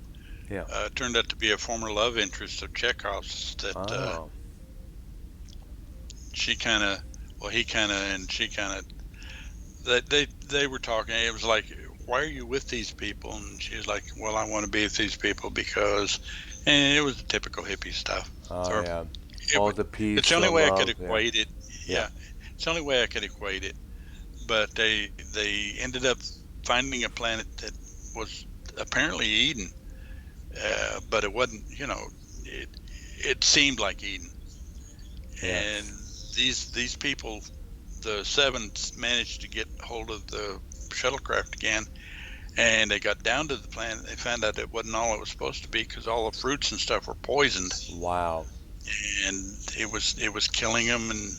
Yeah. turned out to be a former love interest of Chekhov's that Oh. she kind of, well, he kind of, and she kind of, that they were talking. It was like, why are you with these people? And she was like, well, I want to be with these people because, and it was the typical hippie stuff. Oh, Or yeah. it All would, the it's peace, the only the way I could love. Yeah. equate it. Yeah. Yeah, it's the only way I could equate it. But they ended up finding a planet that was apparently Eden, but it wasn't. It it seemed like Eden, Yeah. and these people, the seven, managed to get hold of the shuttlecraft again, and they got down to the planet. They found out it wasn't all it was supposed to be because all the fruits and stuff were poisoned, Wow. and it was killing them. And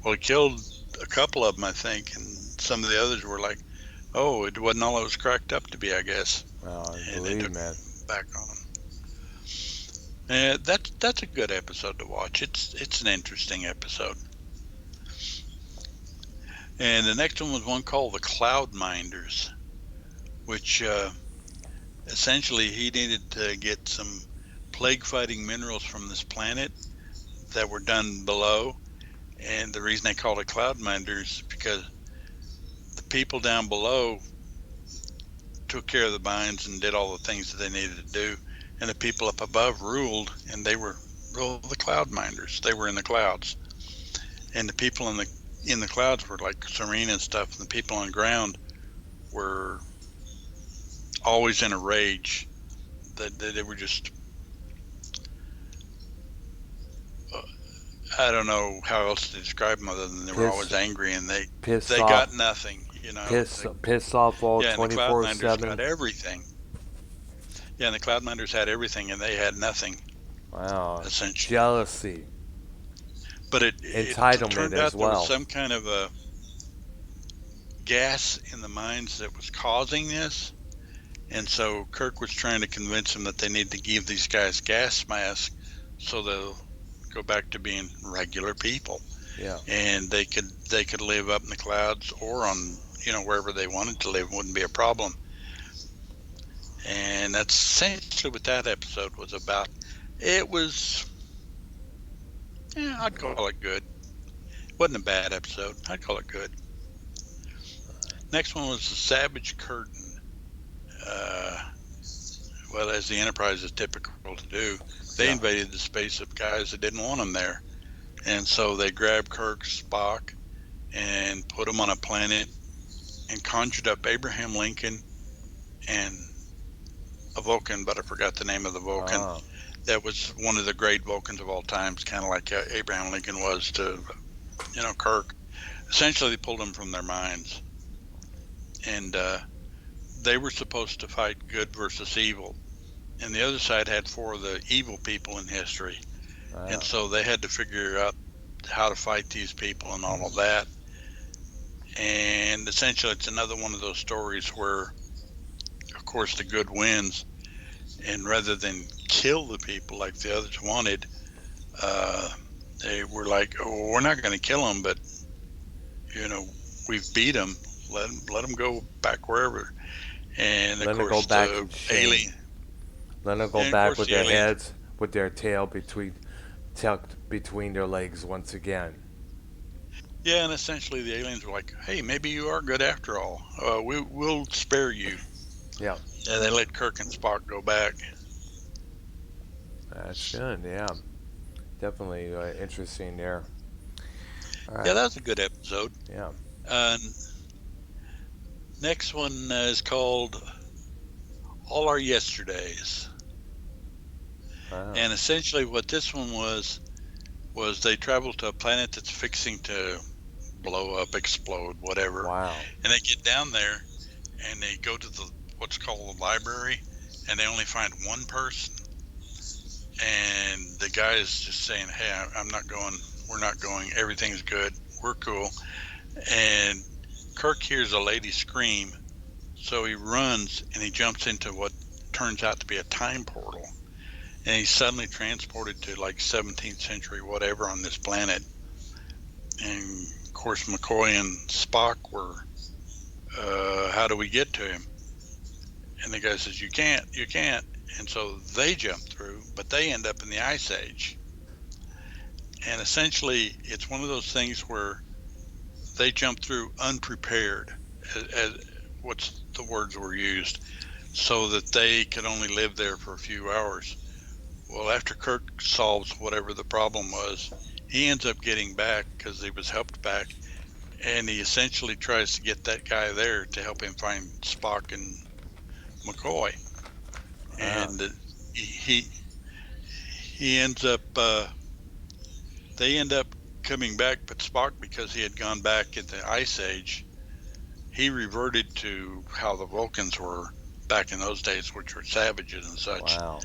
well, it killed a couple of them, I think, and some of the others were like, "Oh, it wasn't all it was cracked up to be, I guess," I and they believe, took man. back on them. And that's a good episode to watch. It's an interesting episode. And the next one was one called the Cloud Minders, which essentially he needed to get some plague fighting minerals from this planet that were done below. And the reason they called it Cloud Minders is because the people down below took care of the mines and did all the things that they needed to do. And the people up above ruled, and they ruled the cloud minders. They were in the clouds, and the people in the clouds were like serene and stuff, and the people on the ground were always in a rage. That they were just, uh, I don't know how else to describe them other than they were Piss, always angry, and piss they got off, nothing. piss off all Yeah, and the cloud minders 24/7. got everything. Yeah, and the cloud minders had everything, and they had nothing Wow. essentially. Jealousy, But it entitlement turned as out there was well. some kind of a gas in the mines that was causing this. And so Kirk was trying to convince them that they need to give these guys gas masks so they'll go back to being regular people, Yeah. and they could live up in the clouds or on wherever they wanted to live. It wouldn't be a problem. And that's essentially what that episode was about. It was, yeah, I'd call it good. It wasn't a bad episode. I'd call it good. Next one was the Savage Curtain. Uh, well, as the Enterprise is typical to do, they Yeah. invaded the space of guys that didn't want them there. And so they grabbed Kirk, Spock, and put them on a planet and conjured up Abraham Lincoln and a Vulcan, but I forgot the name of the Vulcan. Ah. That was one of the great Vulcans of all times, kind of like Abraham Lincoln was to, Kirk. Essentially, they pulled them from their minds. And they were supposed to fight good versus evil. And the other side had four of the evil people in history. And Wow. so they had to figure out how to fight these people and all of that. And essentially, it's another one of those stories where, of course, the good wins. And rather than kill the people like the others wanted, uh, they were like, "Oh, we're not going to kill them, but you know, we've beat them. Let them go back wherever." And of Let them go course, back the in shame. alien, Let them go and of back course with the their aliens. heads, with their tail tucked between their legs once again. Yeah, and essentially the aliens were like, "Hey, maybe you are good after all. We'll spare you." Yeah. And they let Kirk and Spock go back. That's good. Yeah. Definitely interesting there. All Yeah, right. that was a good episode. Yeah. Uh, Next one is called All Our Yesterdays. Wow. And essentially, what this one was they travel to a planet that's fixing to blow up, explode, whatever. Wow. And they get down there and they go to the what's called the library, and they only find one person. And the guy is just saying, "Hey, I'm not going. We're not going. Everything's good. We're cool." And Kirk hears a lady scream, So he runs and he jumps into what turns out to be a time portal. And he's suddenly transported to like 17th century, whatever, on this planet. And of course, McCoy and Spock were, how do we get to him? And the guy says, you can't. And so they jump through, but they end up in the Ice Age. And essentially, it's one of those things where they jump through unprepared, as what's the words were used, so that they could only live there for a few hours. Well, after Kirk solves whatever the problem was, he ends up getting back because he was helped back, and he essentially tries to get that guy there to help him find Spock and McCoy. Wow. And he he ends up they end up coming back, but Spock, because he had gone back in the Ice Age, he reverted to how the Vulcans were back in those days, which were savages and such. Wow.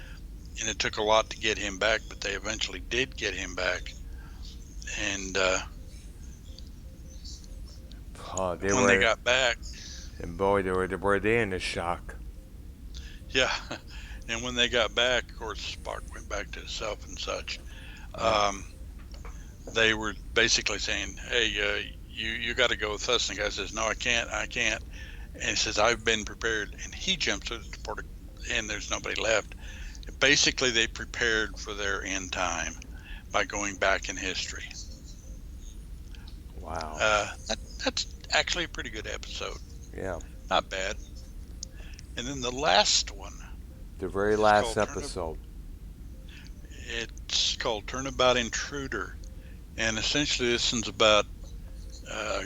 And it took a lot to get him back, but they eventually did get him back. And Oh, they when they were, got back, and boy, were they in a shock. yeah, and when they got back, of course, Spock went back to himself and such. Wow. Um, they were basically saying, "Hey, you got to go with us." And the guy says, "No, I can't." And he says, "I've been prepared." And he jumps to the port, and there's nobody left. Basically, they prepared for their end time by going back in history. Wow. That's actually a pretty good episode. Yeah. Not bad. And then the last one The very is last called episode. Turnabout Intruder, and essentially this one's about uh,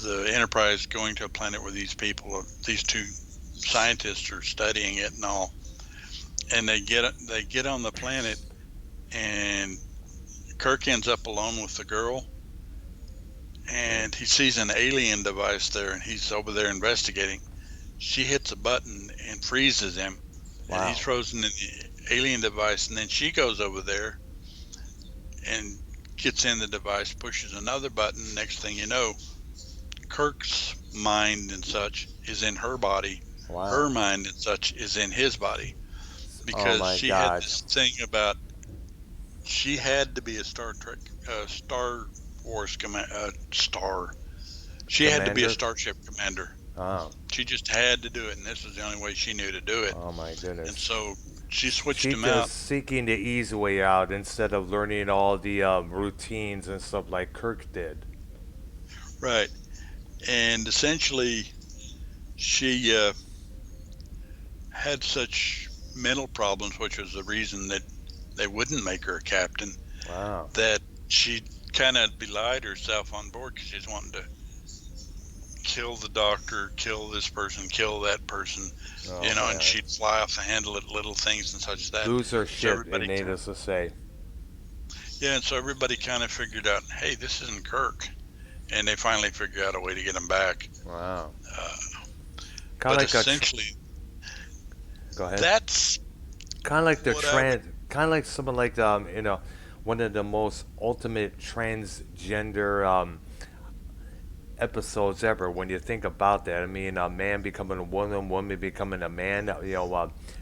the Enterprise going to a planet where these two scientists are studying it and all, and they get on the planet, and Kirk ends up alone with the girl, and he sees an alien device there, and he's over there investigating. She hits a button and freezes him, and Wow. he's frozen in the alien device. And then she goes over there and gets in the device, pushes another button. Next thing you know, Kirk's mind and such is in her body. Wow. Her mind and such is in his body, Oh because my she had God. this thing about she had to be a Star Wars star. She had to be a Commander? starship commander. Oh. She just had to do it, and this was the only way she knew to do it. Oh my And goodness. so she switched She him just out. seeking the easy way out instead of learning all the routines and stuff like Kirk did. Right. And essentially, she had such mental problems, which was the reason that they wouldn't make her a captain, Wow. that she kind of belied herself on board because she's wanting to kill the doctor, kill this person, kill that person, Oh and man. she'd fly off the handle at little things and such as that. Lose her So shit, everybody, needless to say. yeah, and so everybody kind of figured out, hey, this isn't Kirk. And they finally figured out a way to get him back. Wow. Uh, Kind of but like a. essentially, Go ahead. that's Kind of like the what I would. trans. Kind of like someone like one of the most ultimate transgender episodes ever. When you think about that, I mean, a man becoming a woman, woman becoming a man.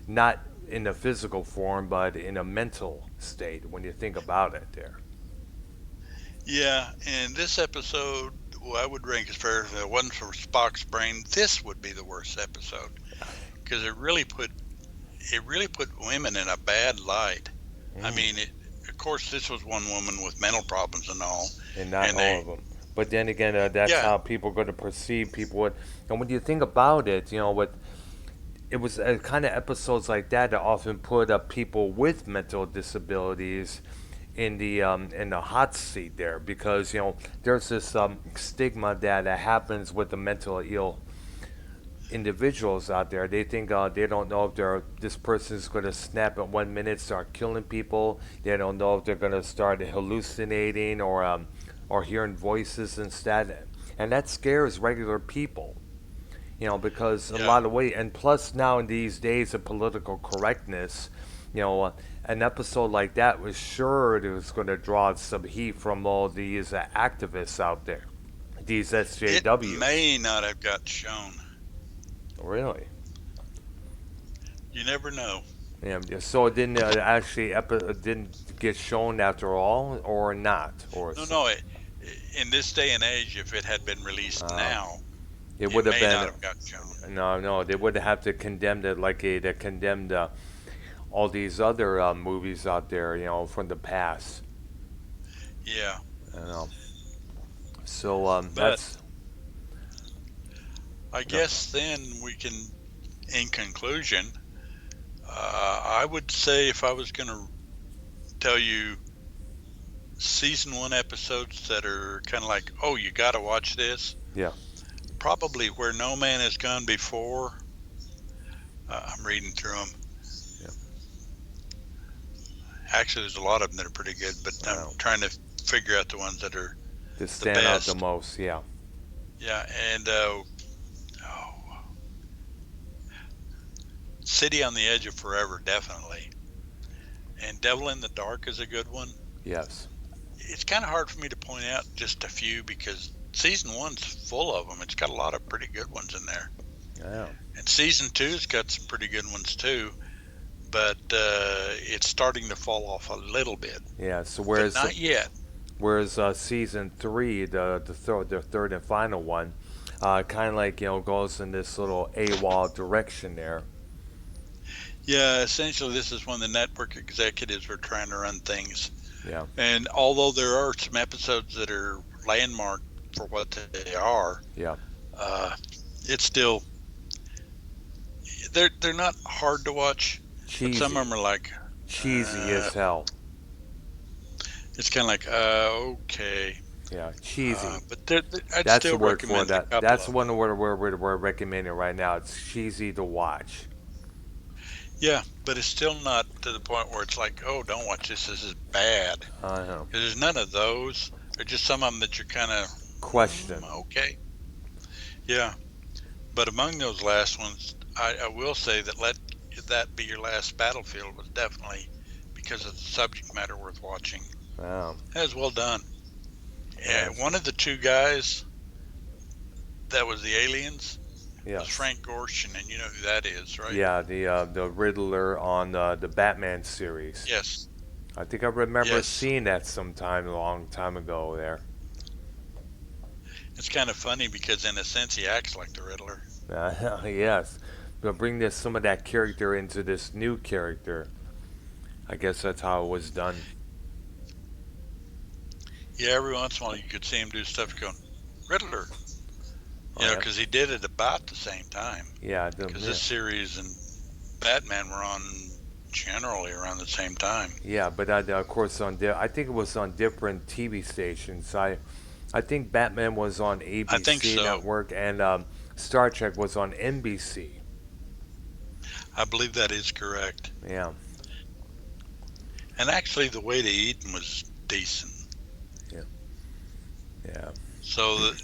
Not in a physical form, but in a mental state. When you think about it, there. Yeah, and this episode, well, I would rank as fair. If it wasn't for Spock's brain, this would be the worst episode because it really put women in a bad light. I Mm. mean, of course, this was one woman with mental problems and all, And not and all of they, them. But then again, that's yeah, how people are going to perceive people. And when you think about it, it was kind of episodes like that that often put up people with mental disabilities in the hot seat there because there's this stigma that happens with the mental ill individuals out there. They think they don't know if this person is going to snap at 1 minute, start killing people. They don't know if they're going to start hallucinating or hearing voices instead, and that scares regular people. Because a yeah, lot of weight, and plus now in these days of political correctness, an episode like that was sure it was going to draw some heat from all these activists out there, these it SJWs. may not have got shown. Really? You never know. Yeah. So it didn't actually didn't get shown after all, or not, or No, no. In this day and age, if it had been released uh, now, it it would have may been not have gotten shown. no, no. They would have to condemn it like they condemned all these other movies out there, from the past. Yeah, You know. So but that's I no, guess then we can, in conclusion, I would say if I was going to tell you season one episodes that are kind of like, oh, you got to watch this, yeah, probably Where No Man Has Gone Before. I'm reading through them. yeah. Actually, there's a lot of them that are pretty good, but I'm Wow. trying to figure out the ones that are To the stand out the best. most, yeah. Yeah, and oh, City on the Edge of Forever, definitely. And Devil in the Dark is a good one. Yes. It's kind of hard for me to point out just a few because season one's full of them. It's got a lot of pretty good ones in there. Yeah. And season two's got some pretty good ones too, but it's starting to fall off a little bit, Yeah. So but whereas not yet. season three, the third and final one, kind of like goes in this little AWOL direction there. Yeah, essentially, this is when the network executives were trying to run things. Yeah. And although there are some episodes that are landmark for what they are, Yeah. uh, it's still they're not hard to watch, but some of Cheesy. them are like Cheesy uh, as hell. it's kind of like okay, Yeah. Cheesy. but I'd That's the still word for recommend a that. couple That's the of one them. we're recommending right now. It's cheesy to watch. Yeah, but it's still not to the point where it's like, oh, don't watch this. This is bad. I know. 'Cause there's none of those. There's just some of them that you're kind of Question. okay. Yeah, but among those last ones, I will say that Let That Be Your Last Battlefield was definitely because of the subject matter worth watching. Wow. That was well done. Yes. One of the two guys that was the aliens was Yes. Frank Gorshin, and you know who that is, right? Yeah. The Riddler on the Batman series. Yes, I think I remember yes. seeing that sometime a long time ago there. It's kind of funny because in a sense he acts like the Riddler. Yes. But bring this some of that character into this new character. I guess that's how it was done. Yeah, every once in a while you could see him do stuff going, Riddler, Oh yeah. because he did it about the same time. Yeah. Because Yeah. this series and Batman were on generally around the same time. Yeah, but of course I think it was on different TV stations. I think Batman was on I think ABC so. network and Star Trek was on NBC. I believe that is correct. Yeah. And actually, The Way to Eden was decent. Yeah. Yeah. So the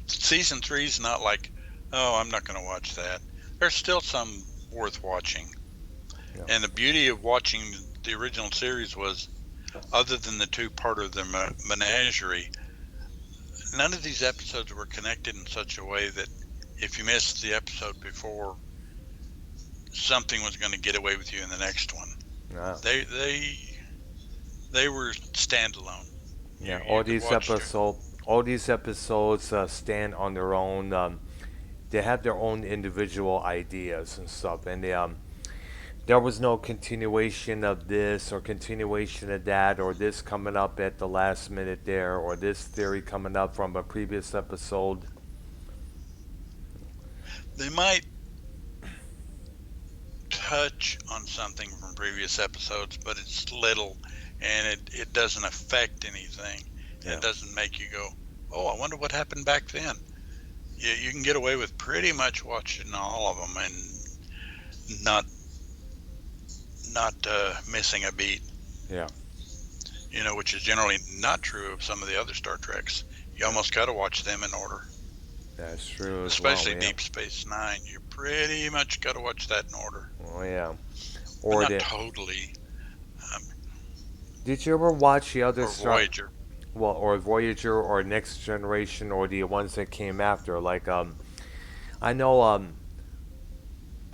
season three is not like, oh, I'm not going to watch that. There's still some worth watching. Yeah. And the beauty of watching the original series was, other than the two part of the menagerie, none of these episodes were connected in such a way that if you missed the episode before, something was going to get away with you in the next one. Yeah. They were standalone. Yeah. You could watch them. All these episodes stand on their own. They have their own individual ideas and stuff, and there was no continuation of this or continuation of that or this coming up at the last minute there or this theory coming up from a previous episode. They might touch on something from previous episodes, but it's little and it doesn't affect anything. And Yeah. it doesn't make you go, oh, I wonder what happened back then. You can get away with pretty much watching all of them and not missing a beat, Yeah. which is generally not true of some of the other Star Treks. You Yeah. almost got to watch them in order, That's true as well. especially Yeah. Deep Space Nine. You pretty much got to watch that in order, Oh yeah. but Or not the totally. Um, Did you ever watch the other or Star Voyager. or Voyager or Next Generation or the ones that came after? Like I know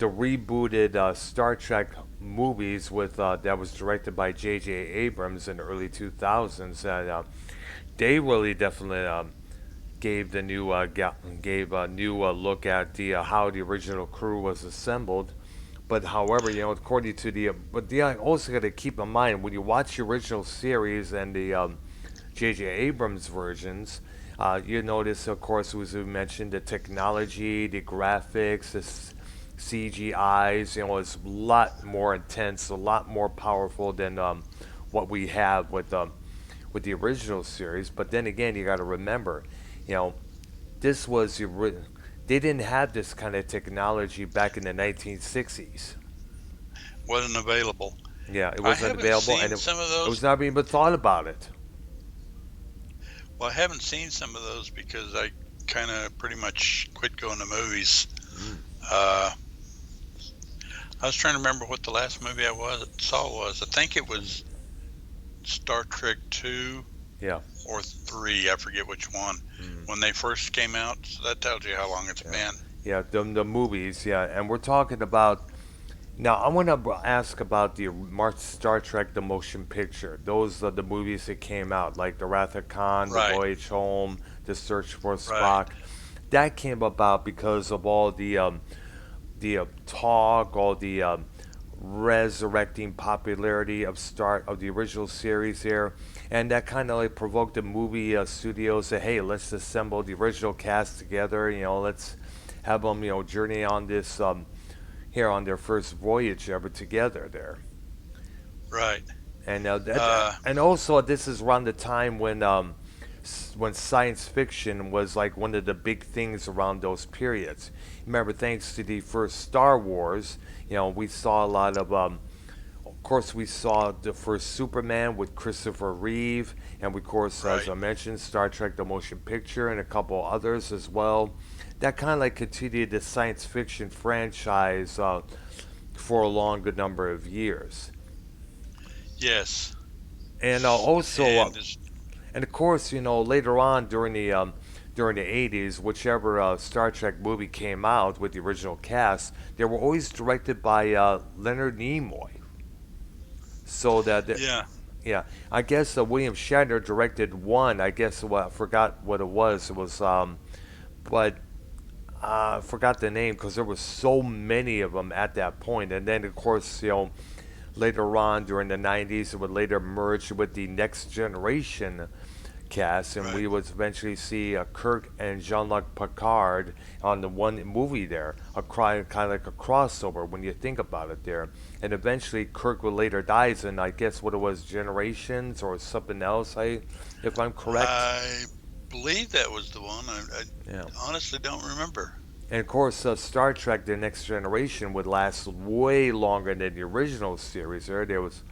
the rebooted Star Trek movies with that was directed by J.J. Abrams in the early 2000s, and they really definitely gave the new gave a new look at the how the original crew was assembled. But however, according to the but yeah, also got to keep in mind when you watch the original series and the J.J. Abrams versions, you notice, of course, as we mentioned, the technology, the graphics, the CGIs, is a lot more intense, a lot more powerful than what we have with the original series. But then again, you got to remember, you know, this was they didn't have this kind of technology back in the 1960s. Wasn't available. Yeah, it I wasn't haven't available, seen and some of it was those. not even thought about it. Well, I haven't seen some of those because I kind of pretty much quit going to movies. Mm, Uh, I was trying to remember what the last movie saw was. I think it mm, was Star Trek 2 yeah, or 3. I forget which one. mm, When they first came out, so that tells you how long it's yeah, been. yeah. The movies, yeah, and we're talking about now. I want to ask about the Star Trek the motion picture. Those are the movies that came out, like the Wrath of Khan, the Right, Voyage Home, the Search for right, Spock. That came about because of all the talk, all the resurrecting popularity of the original series here, and that kind of like provoked the movie studios to, hey, let's assemble the original cast together. Let's have them journey on this here on their first voyage ever together there. right. And Uh, and also this is around the time when science fiction was like one of the big things around those periods. Remember, thanks to the first Star Wars, we saw a lot of course, we saw the first Superman with Christopher Reeve, and of course, as right. I mentioned, Star Trek: The Motion Picture, and a couple others as well. That kind of like continued the science fiction franchise for a long good number of years. Yes. And also, And just, and of course, later on during the 80s, whichever Star Trek movie came out with the original cast, they were always directed by Leonard Nimoy. So yeah. yeah, I guess William Shatner directed one. I guess I forgot what it was. It was but I forgot the name because there was so many of them at that point. And then of course, later on during the 90s, it would later merge with the Next Generation cast, and Right. we would eventually see Kirk and Jean-Luc Picard on the one movie there, kind of like a crossover when you think about it there. And eventually, Kirk would later dies in, I guess, what it was, Generations or something else. If I'm correct. I believe that was the one. I Yeah. honestly don't remember. And of course, Star Trek: The Next Generation would last way longer than the original series. There was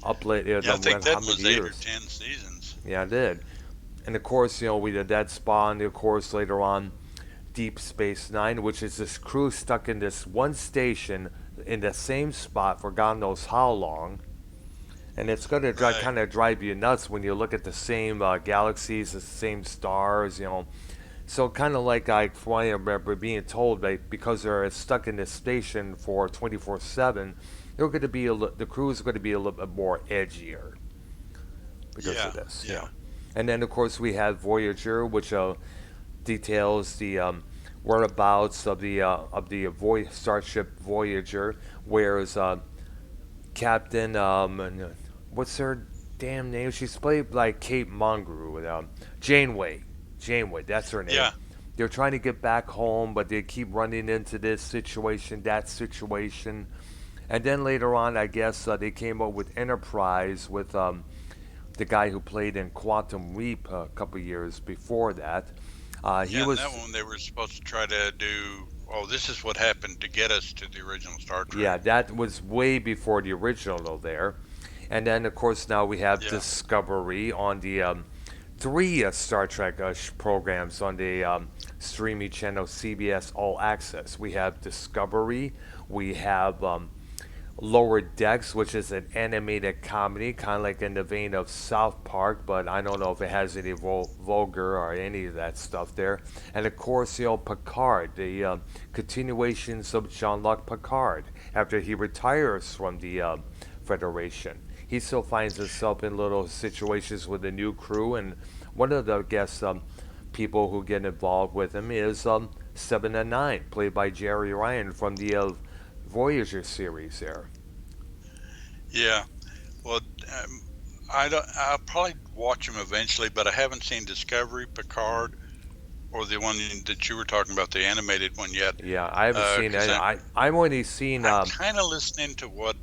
up late, Yeah, I think how that many was 8 or years? 10 seasons. Yeah, it did. And of course, we did that spawn. Of course, later on, Deep Space Nine, which is this crew stuck in this one station in the same spot for God knows how long. And it's going to Right. kind of drive you nuts when you look at the same galaxies, the same stars. So kind of like from what I remember being told, like, because they're stuck in this station for 24/7, they're going to be the crew is going to be a little bit more edgier because Yeah. of this. Yeah. Yeah. And then of course we have Voyager, which details the whereabouts of the Starship Voyager, whereas Captain what's her damn name? She's played by Kate Mulgrew, Janeway. Janeway, that's her name. Yeah. They're trying to get back home, but they keep running into this situation, that situation, and then later on, I guess they came up with Enterprise with the guy who played in Quantum Leap a couple years before that. He Yeah, and that was, one they were supposed to try to do. Oh, this is what happened to get us to the original Star Trek. yeah, that was way before the original there. And then, of course, now we have Yeah. Discovery on the three Star Trek programs on the streaming channel CBS All Access. We have Discovery, we have Lower Decks, which is an animated comedy, kind of like in the vein of South Park, but I don't know if it has any vulgar or any of that stuff there. And of course, Picard, the continuations of Jean-Luc Picard after he retires from the Federation. He still finds himself in little situations with the new crew, and one of the guest people who get involved with him is Seven and Nine, played by Jerry Ryan from the Voyager series there. Yeah. Well, I don't. I'll probably watch them eventually, but I haven't seen Discovery, Mm. Picard, or the one that you were talking about, the animated one yet. Yeah, I haven't seen Because it. I'm only seen I'm kind of listening to what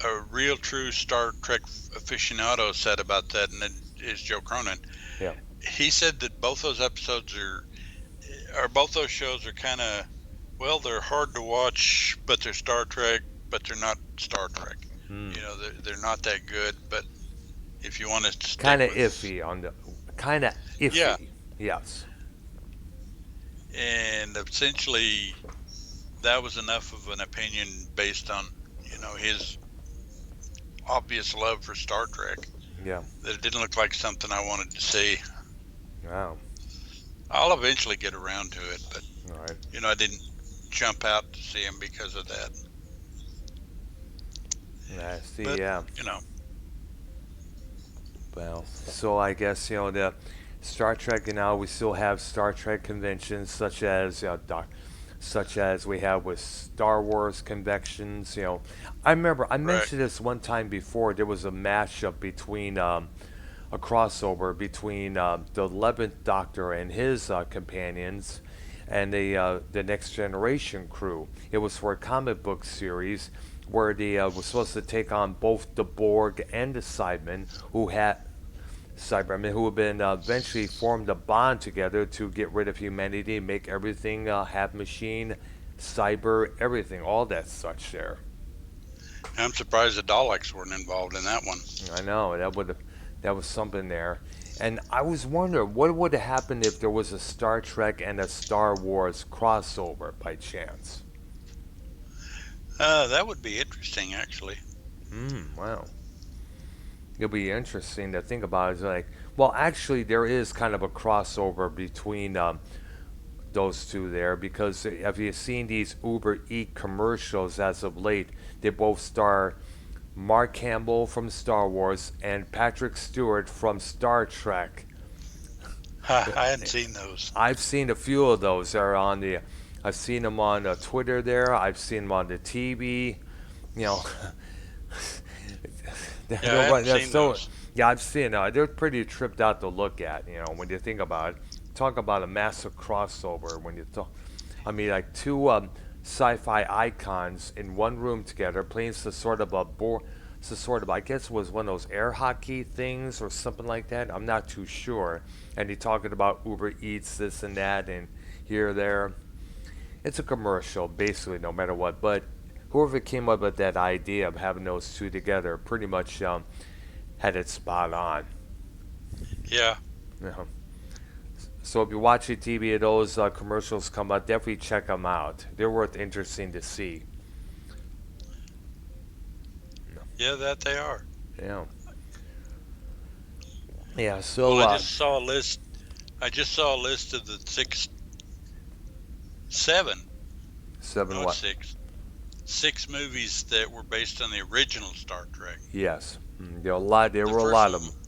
a real true Star Trek aficionado said about that, and it is Joe Cronin. yeah. He said that both those episodes or both those shows are kind of, well, they're hard to watch, but they're Star Trek, but they're not Star Trek. Hmm. They're not that good, but if you want to Kind stick of with, iffy on the kind of yeah, iffy. Yes. and essentially that was enough of an opinion based on, his obvious love for Star Trek Yeah. that it didn't look like something I wanted to see. Wow. I'll eventually get around to it, but All right. I didn't jump out to see him because of that. I see. But Yeah. you know, Well, so I guess the Star Trek, and now we still have Star Trek conventions such as we have with Star Wars conventions. I remember I right, mentioned this one time before. There was a mashup between a crossover between the 11th Doctor and his companions, and the Next Generation crew. It was for a comic book series where they was supposed to take on both the Borg and the Cybermen who have been eventually formed a bond together to get rid of humanity, make everything have machine, cyber, everything, all that such there. I'm surprised the Daleks weren't involved in that one. I know that was something there. And I was wondering what would have happened if there was a Star Trek and a Star Wars crossover by chance. That would be interesting, actually. Wow. It'll be interesting to think about. It's like, well, actually, there is kind of a crossover between those two there because have you seen these Uber Eat commercials as of late? They both star Mark Hamill from Star Wars and Patrick Stewart from Star Trek. I hadn't seen those. I've seen a few of those. I've seen them on Twitter there. I've seen them on the TV. You know, Yeah, I hadn't they're seen so. those. Yeah, I've seen. They're pretty tripped out to look at. When you think about it, talk about a massive crossover. When you talk, I mean, like two sci-fi icons in one room together, playing some sort of I guess it was one of those air hockey things or something like that. I'm not too sure. And he talking about Uber Eats, this and that, and here, there. It's a commercial, basically, no matter what. But whoever came up with that idea of having those two together pretty much had it spot on. Yeah, You know. So if you're watching TV and those commercials come out, definitely check them out. They're worth interesting to see. yeah, that they are. Yeah. Yeah. Well, So I just saw a list. I just saw a list of the seven. seven No, it's what? six movies that were based on the original Star Trek. Yes. There were a lot. There The were a first lot of one, them.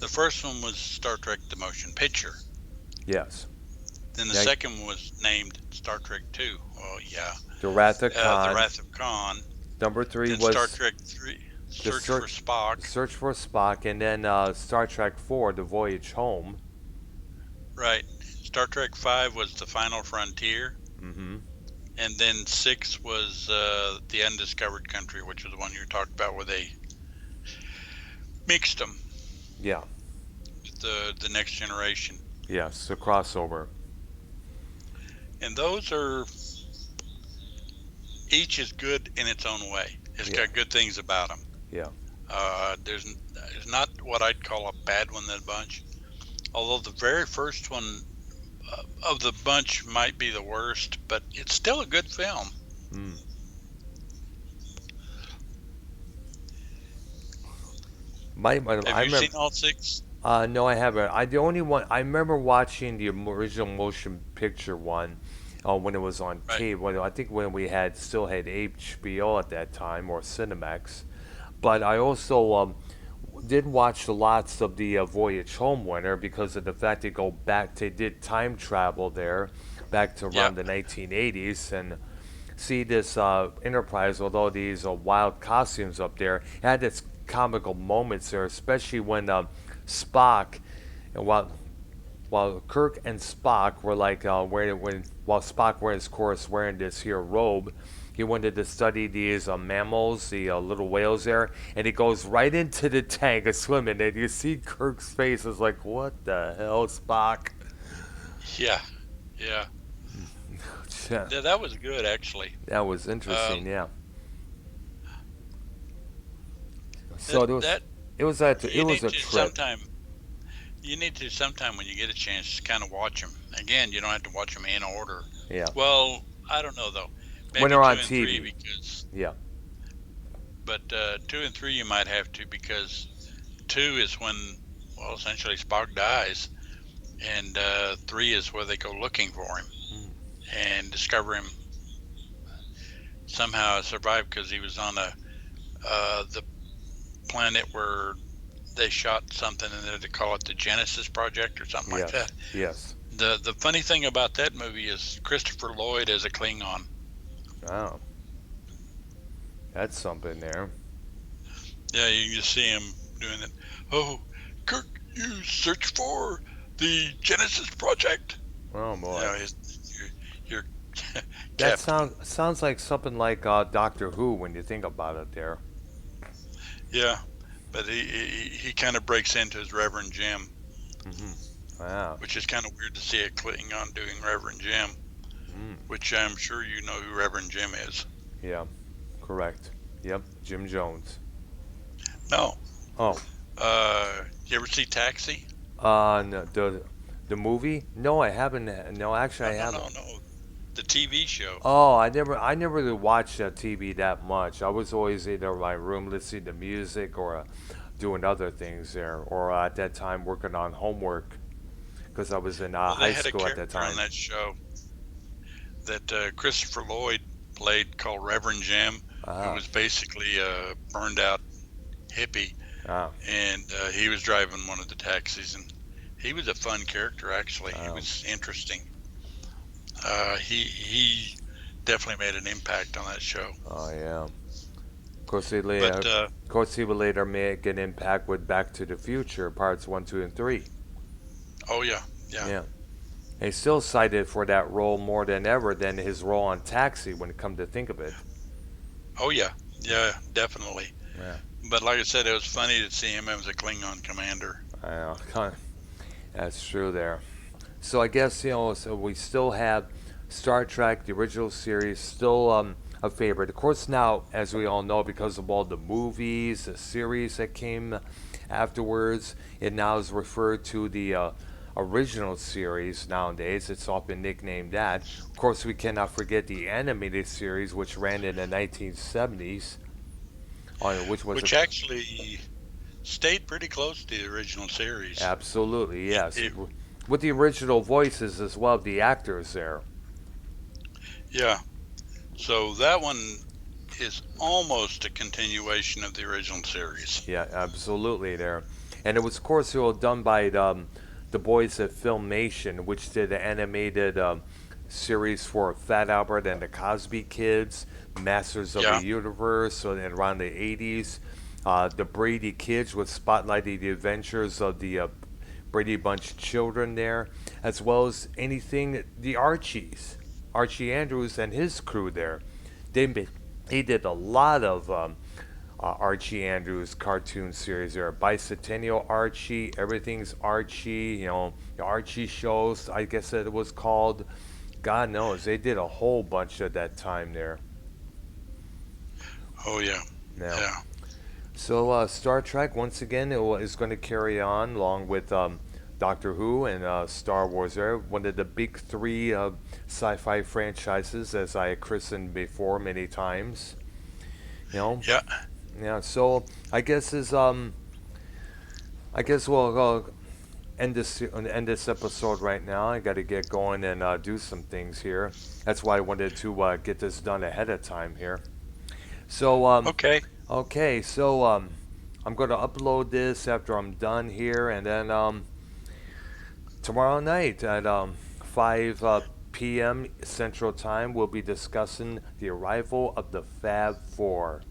the first one was Star Trek: The Motion Picture. Yes. Then the Yeah. second one was named Star Trek Two. Oh yeah, The Wrath of The Khan. Wrath of Khan. Number three Then Star was Trek Three, the Search for Spock. Search for Spock, and then Star Trek 4, The Voyage Home. Right. Star Trek Five was The Final Frontier, Mm-hmm. and then six was The Undiscovered Country, which was the one you talked about where they mixed them. Yeah. The Next Generation, Yes. The crossover. and those are each is good in its own way. It's Yeah. got good things about them. Yeah. There's not what I'd call a bad one in the bunch. Although the very first one of the bunch might be the worst, but it's still a good film. Mm. Have I you seen remember. all six? No, I haven't. The only one I remember watching the original motion picture one, when it was on Right. tape. When I think when we had still had HBO at that time or Cinemax, but I also did watch lots of the Voyage Home winner because of the fact they go back. They did time travel there, back to Yeah. around the 1980s, and see this Enterprise. Although these wild costumes up there, it had its comical moments there, especially when Spock, and while Kirk and Spock were like wearing when while Spock wearing his course wearing this here robe, he wanted to study these mammals, the little whales there, and he goes right into the tank of swimming, and you see Kirk's face is like, what the hell, Spock? Yeah. Yeah. Yeah, Yeah, that was good actually. that was interesting. Um, Yeah. that So that it you was need a to trip. sometime when you get a chance to kind of watch them. Again, you don't have to watch them in order. Yeah. Well, I don't know though. When Maybe they're two on and three TV. because, Yeah. but two and three you might have to because two is when, well, essentially Spock dies, and three is where they go looking for him Mm. and discover him somehow survived because he was on the planet where they shot something in there. They call it the Genesis Project or something like Yes. that. Yes. The funny thing about that movie is Christopher Lloyd as a Klingon. Oh, that's something there. Yeah, you can just see him doing it. Oh, Kirk, you search for the Genesis Project. Oh You boy. know, your That captain. sounds like something like Doctor Who when you think about it there. Yeah, but he kind of breaks into his Reverend Jim, Mm-hmm. Wow. which is kind of weird to see a Klingon doing Reverend Jim, Mm. which I'm sure you know who Reverend Jim is. Yeah. Correct. Yep. Jim Jones. No. Oh. You ever see Taxi? No, the movie? No, I haven't. No, actually, No, I no, no, haven't. no. The TV show. Oh, I never really watched TV that much. I was always either in my room listening to music or doing other things there, or at that time working on homework because I was in Well, they high had a school at that character on time. that show that Christopher Lloyd played called Reverend Jim, who Ah, was basically a burned out hippie, ah, and he was driving one of the taxis, and he was a fun character actually. He ah. was interesting. He definitely made an impact on that show. Oh yeah. But Of course, he would later make an impact with Back to the Future parts one, two, and three. oh yeah, yeah, Yeah. And he's still cited for that role more than ever than his role on Taxi when it come to think of it. oh yeah, yeah, definitely. Yeah. But like I said, it was funny to see him as a Klingon commander. Kind of, that's true there. So I guess so we still have Star Trek, the original series, still a favorite. Of course, now as we all know, because of all the movies, the series that came afterwards, it now is referred to the original series nowadays. It's often nicknamed that. Of course, we cannot forget the animated series, which ran in the 1970s, on which was a Which actually stayed pretty close to the original series. absolutely yes, It with the original voices as well, the actors there. yeah. So that one is almost a continuation of the original series. Yeah, absolutely there. And it was, of course, done by the boys at Filmation, which did an animated series for Fat Albert and the Cosby Kids, Masters of the Yeah, Universe, so then around the 80s. The Brady Kids, which spotlighted the adventures of the Brady Bunch children there, as well as anything, the Archies, Archie Andrews and his crew there. They, they did a lot of Archie Andrews cartoon series. There, Bicentennial Archie, everything's Archie. The Archie shows. I guess it was called. God knows they did a whole bunch at that time there. oh yeah, Now, yeah, so Star Trek once again is going to carry on along with Doctor Who and Star Wars. There, one of the big three sci-fi franchises, as I christened before many times. You know, yeah. yeah. So I guess is I guess we'll end this episode right now. I got to get going and do some things here. That's why I wanted to get this done ahead of time here. So Okay. okay, so I'm going to upload this after I'm done here, and then tomorrow night at 5 p.m. Central Time, we'll be discussing the arrival of the Fab Four.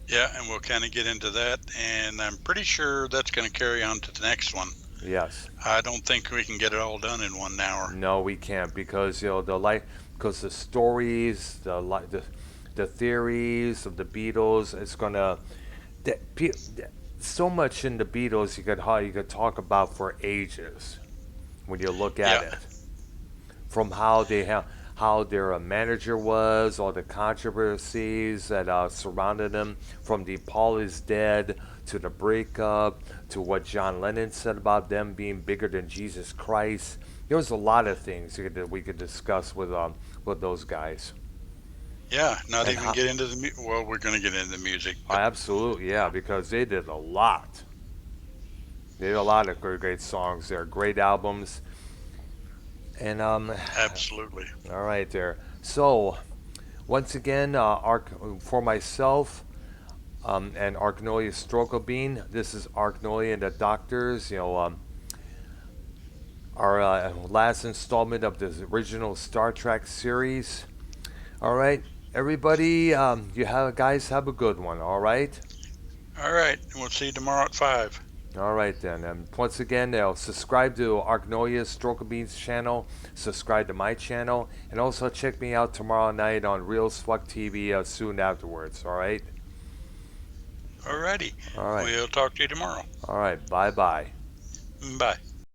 Yeah, and we'll kind of get into that. And I'm pretty sure that's going to carry on to the next one. Yes. I don't think we can get it all done in 1 hour. No, we can't because because the stories, the theories of the Beatles, it's gonna the, so much in the Beatles you could talk about for ages when you look at Yeah. it. From how they have how their manager was, all the controversies that surrounded them, from the Paul is dead to the breakup to what John Lennon said about them being bigger than Jesus Christ. There was a lot of things that we could discuss with those guys. Yeah, not And even how, get into well, we're going to get into the music, but absolutely, yeah, because they did a lot. They did a lot of great, great songs. They're great albums. And absolutely. all right there. So once again, for myself and Arknolia Stroke Bean, this is Arknolia and the Doctors. Our last installment of the original Star Trek series. All right, everybody, guys have a good one. All right. All right, and we'll see you tomorrow at 5. All right then. And once again, subscribe to Argnolia's Stroke Beans channel. Subscribe to my channel, and also check me out tomorrow night on Real Swuck TV soon afterwards. All right. All righty. All right. We'll talk to you tomorrow. All right. Bye bye. Bye.